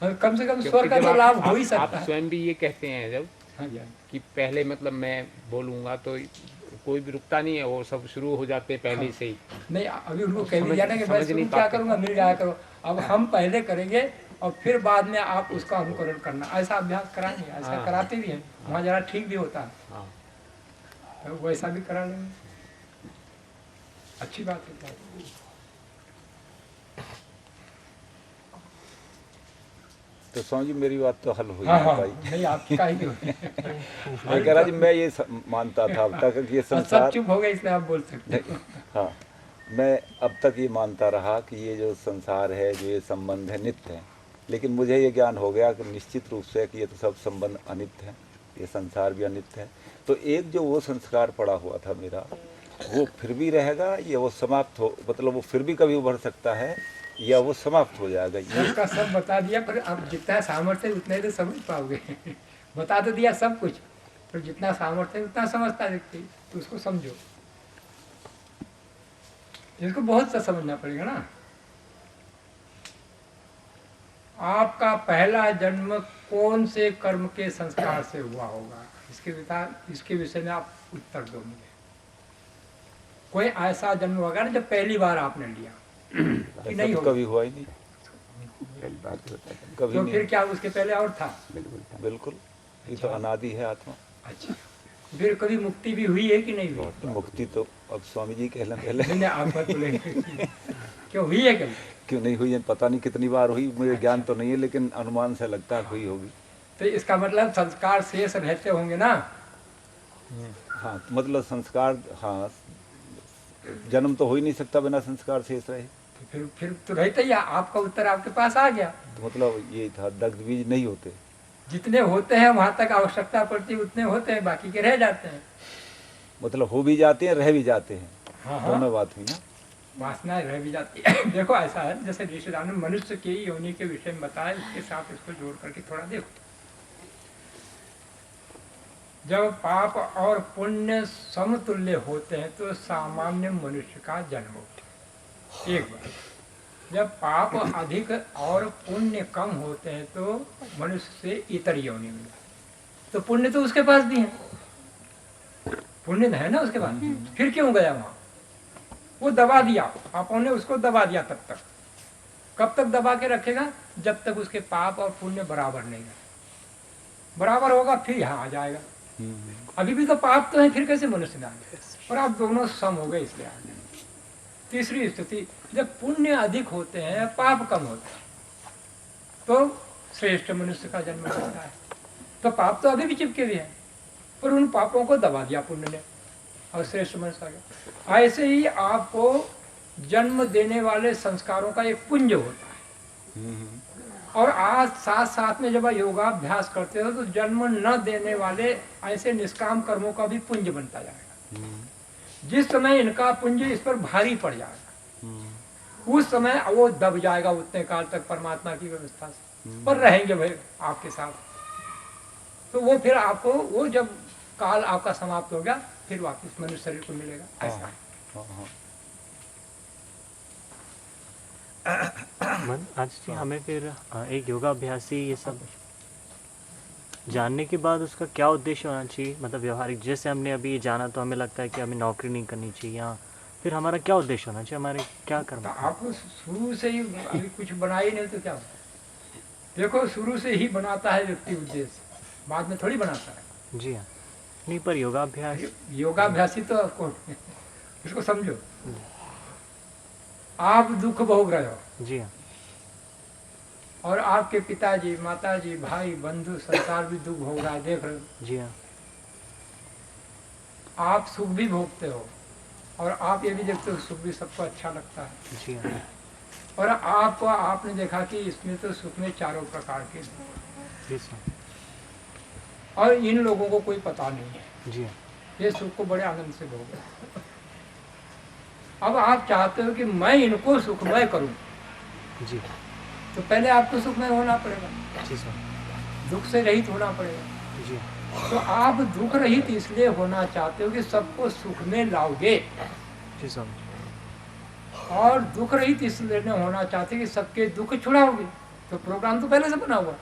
और कम से कम स्वर का तो लाभ हो ही सकता आप है। स्वयं भी ये कहते हैं जब हाँ जी, हाँ। कि पहले मतलब मैं बोलूँगा तो कोई भी रुकता नहीं है, वो सब शुरू हो जाते हैं पहले से ही। नहीं, अभी उनको कह दिया ना कि समझ मैं शुरू नहीं क्या पाते। करूँगा, मिल जाया करो। अब हम पहले करेंगे और फिर बाद में आप उसका अनुकरण करना, ऐसा अभ्यास कराएंगे। ऐसा हाँ। कराते भी हैं, वहाँ जरा ठीक भी होता है, हाँ, तो वैसा भी करा लेंगे, अच्छी बात है। तो स्वामी जी मेरी बात तो हल हुई हाँ है हाँ, भाई। नहीं आपकी काहे की मैं कह रहा जी, मैं ये मानता था अब तक कि ये सब संसार, चुप हो गए इसलिए आप बोल सकते हो। हाँ, मैं अब तक ये मानता रहा कि ये जो संसार है, जो ये संबंध है, नित्य है। लेकिन मुझे ये ज्ञान हो गया कि निश्चित रूप से कि ये तो सब संबंध अनित्य है, ये संसार भी अनित्य है। तो एक जो वो संस्कार पड़ा हुआ था मेरा, वो फिर भी रहेगा या वो समाप्त हो, मतलब वो फिर भी कभी उभर सकता है या वो समाप्त हो जाएगा। ये सबका सब बता दिया, पर अब जितना सामर्थ्य है उतना ही तो समझ पाओगे। बता तो दिया सब कुछ, पर जितना सामर्थ्य है उतना समझता है व्यक्ति, तो उसको समझो। इसको बहुत सा समझना पड़ेगा ना। आपका पहला जन्म कौन से कर्म के संस्कार से हुआ होगा, इसके विषय में आप उत्तर दो मुझे। कोई ऐसा जन्म होगा ना जब पहली बार आपने लिया, कि ऐसा नहीं तो होगा? कभी हुआ ही नहीं, कभी तो नहीं। फिर क्या उसके पहले और था? बिल्कुल, ये तो अनादि है आत्मा। अच्छा, फिर कभी मुक्ति भी हुई है कि नहीं हुई? मुक्ति तो अब स्वामी जी कहना पहले नहीं, आप मत बोलेंगे। क्यों हुई है कभी? क्यों नहीं हुई है पता नहीं, कितनी बार हुई मुझे ज्ञान तो नहीं है, लेकिन अनुमान से लगता है हुई होगी। तो इसका मतलब संस्कार शेष रहते होंगे ना। हाँ, मतलब संस्कार, हाँ, जन्म तो हो ही नहीं सकता बिना संस्कार शेष रहे। फिर तो रहते ही, आपका उत्तर आपके पास आ गया। तो मतलब यही था, दग्ध बीज नहीं होते। जितने होते हैं वहां तक आवश्यकता पड़ती है उतने होते हैं, बाकी के रह जाते हैं। मतलब हो भी जाते हैं, रह भी जाते हैं। हाँ, दोनों बात हुई ना। वासनाएं रह भी जाती है। देखो ऐसा है, जैसे ऋषिदान ने मनुष्य की योनि के विषय में बताया, इसके साथ इसको जोड़ करके थोड़ा देखो। जब पाप और पुण्य समतुल्य होते हैं तो सामान्य मनुष्य का जन्म होता है, एक बार। जब पाप अधिक और पुण्य कम होते हैं तो मनुष्य से इतर योनि में। तो पुण्य तो उसके पास भी है, पुण्य है ना उसके पास, फिर क्यों गया वहां? वो दबा दिया, पापों ने उसको दबा दिया। तब तक, कब तक दबा के रखेगा? जब तक उसके पाप और पुण्य बराबर नहीं है। बराबर होगा फिर यहाँ आ जाएगा। अभी भी तो पाप तो है, फिर कैसे मनुष्य में आ गए? और आप दोनों सम हो गए, इसलिए आ गए। तीसरी स्थिति, जब पुण्य अधिक होते हैं, पाप कम होते हैं, तो श्रेष्ठ मनुष्य का जन्म होता है। तो पाप तो अभी भी चिपके हुए हैं, पर उन पापों को दबा दिया पुण्य ने और श्रेष्ठ मनुष्य आ गया। ऐसे ही आपको जन्म देने वाले संस्कारों का एक पुंज होता है, और आज साथ साथ में जब योगाभ्यास करते हो तो जन्म न देने वाले ऐसे निष्काम कर्मों का भी पुंज बनता जाएगा। जिस समय इनका पुंज इस पर भारी पड़ जाएगा, उस समय वो दब जाएगा उतने काल तक परमात्मा की व्यवस्था से, पर रहेंगे भाई आपके साथ। तो वो फिर आपको, वो जब काल आपका समाप्त हो गया, फिर वापस मनुष्य शरीर को मिलेगा, ऐसा है। आज जी हमें फिर एक योगाभ्यासी ये सब जानने के बाद उसका क्या उद्देश्य होना चाहिए? मतलब व्यवहारिक, जैसे हमने अभी जाना तो हमें लगता है कि हमें नौकरी नहीं करनी चाहिए, या फिर हमारा क्या उद्देश्य होना चाहिए, हमारे क्या करना? तो आपको शुरू से ही अभी कुछ बना ही नहीं तो क्या? देखो, शुरू से ही बनाता है व्यक्ति उद्देश्य, बाद में थोड़ी बनाता है। जी हाँ, नहीं पर योगाभ्यास, योगाभ्यासी तो आपको इसको समझो, आप दुख भोग रहे हो। जी हाँ, और आपके पिताजी, माताजी, भाई, बंधु, संसार भी दुख भोग रहा है, देख रहे हो। जी हाँ, आप सुख भी भोगते हो, और आप ये भी देखते हो सुख भी सबको अच्छा लगता है। जी हाँ, और आपको, आपने देखा कि इसमें तो सुख में चारों प्रकार के हैं, जी सर, और इन लोगों को कोई पता नहीं है। जी हाँ, ये सुख को बड़े आनंद से भोग रहे हैं। अब आप चाहते हो कि मैं इनको सुखमय करूं, जी तो पहले आपको सुखमय होना पड़ेगा, जी सर, दुख से रहित होना पड़ेगा। जी तो आप दुख रहित इसलिए होना चाहते हो कि सबको सुख में लाओगे, जी सर, और दुख रहित इसलिए होना चाहते कि सबके दुख छुड़ाओगे। तो प्रोग्राम तो पहले से बना हुआ।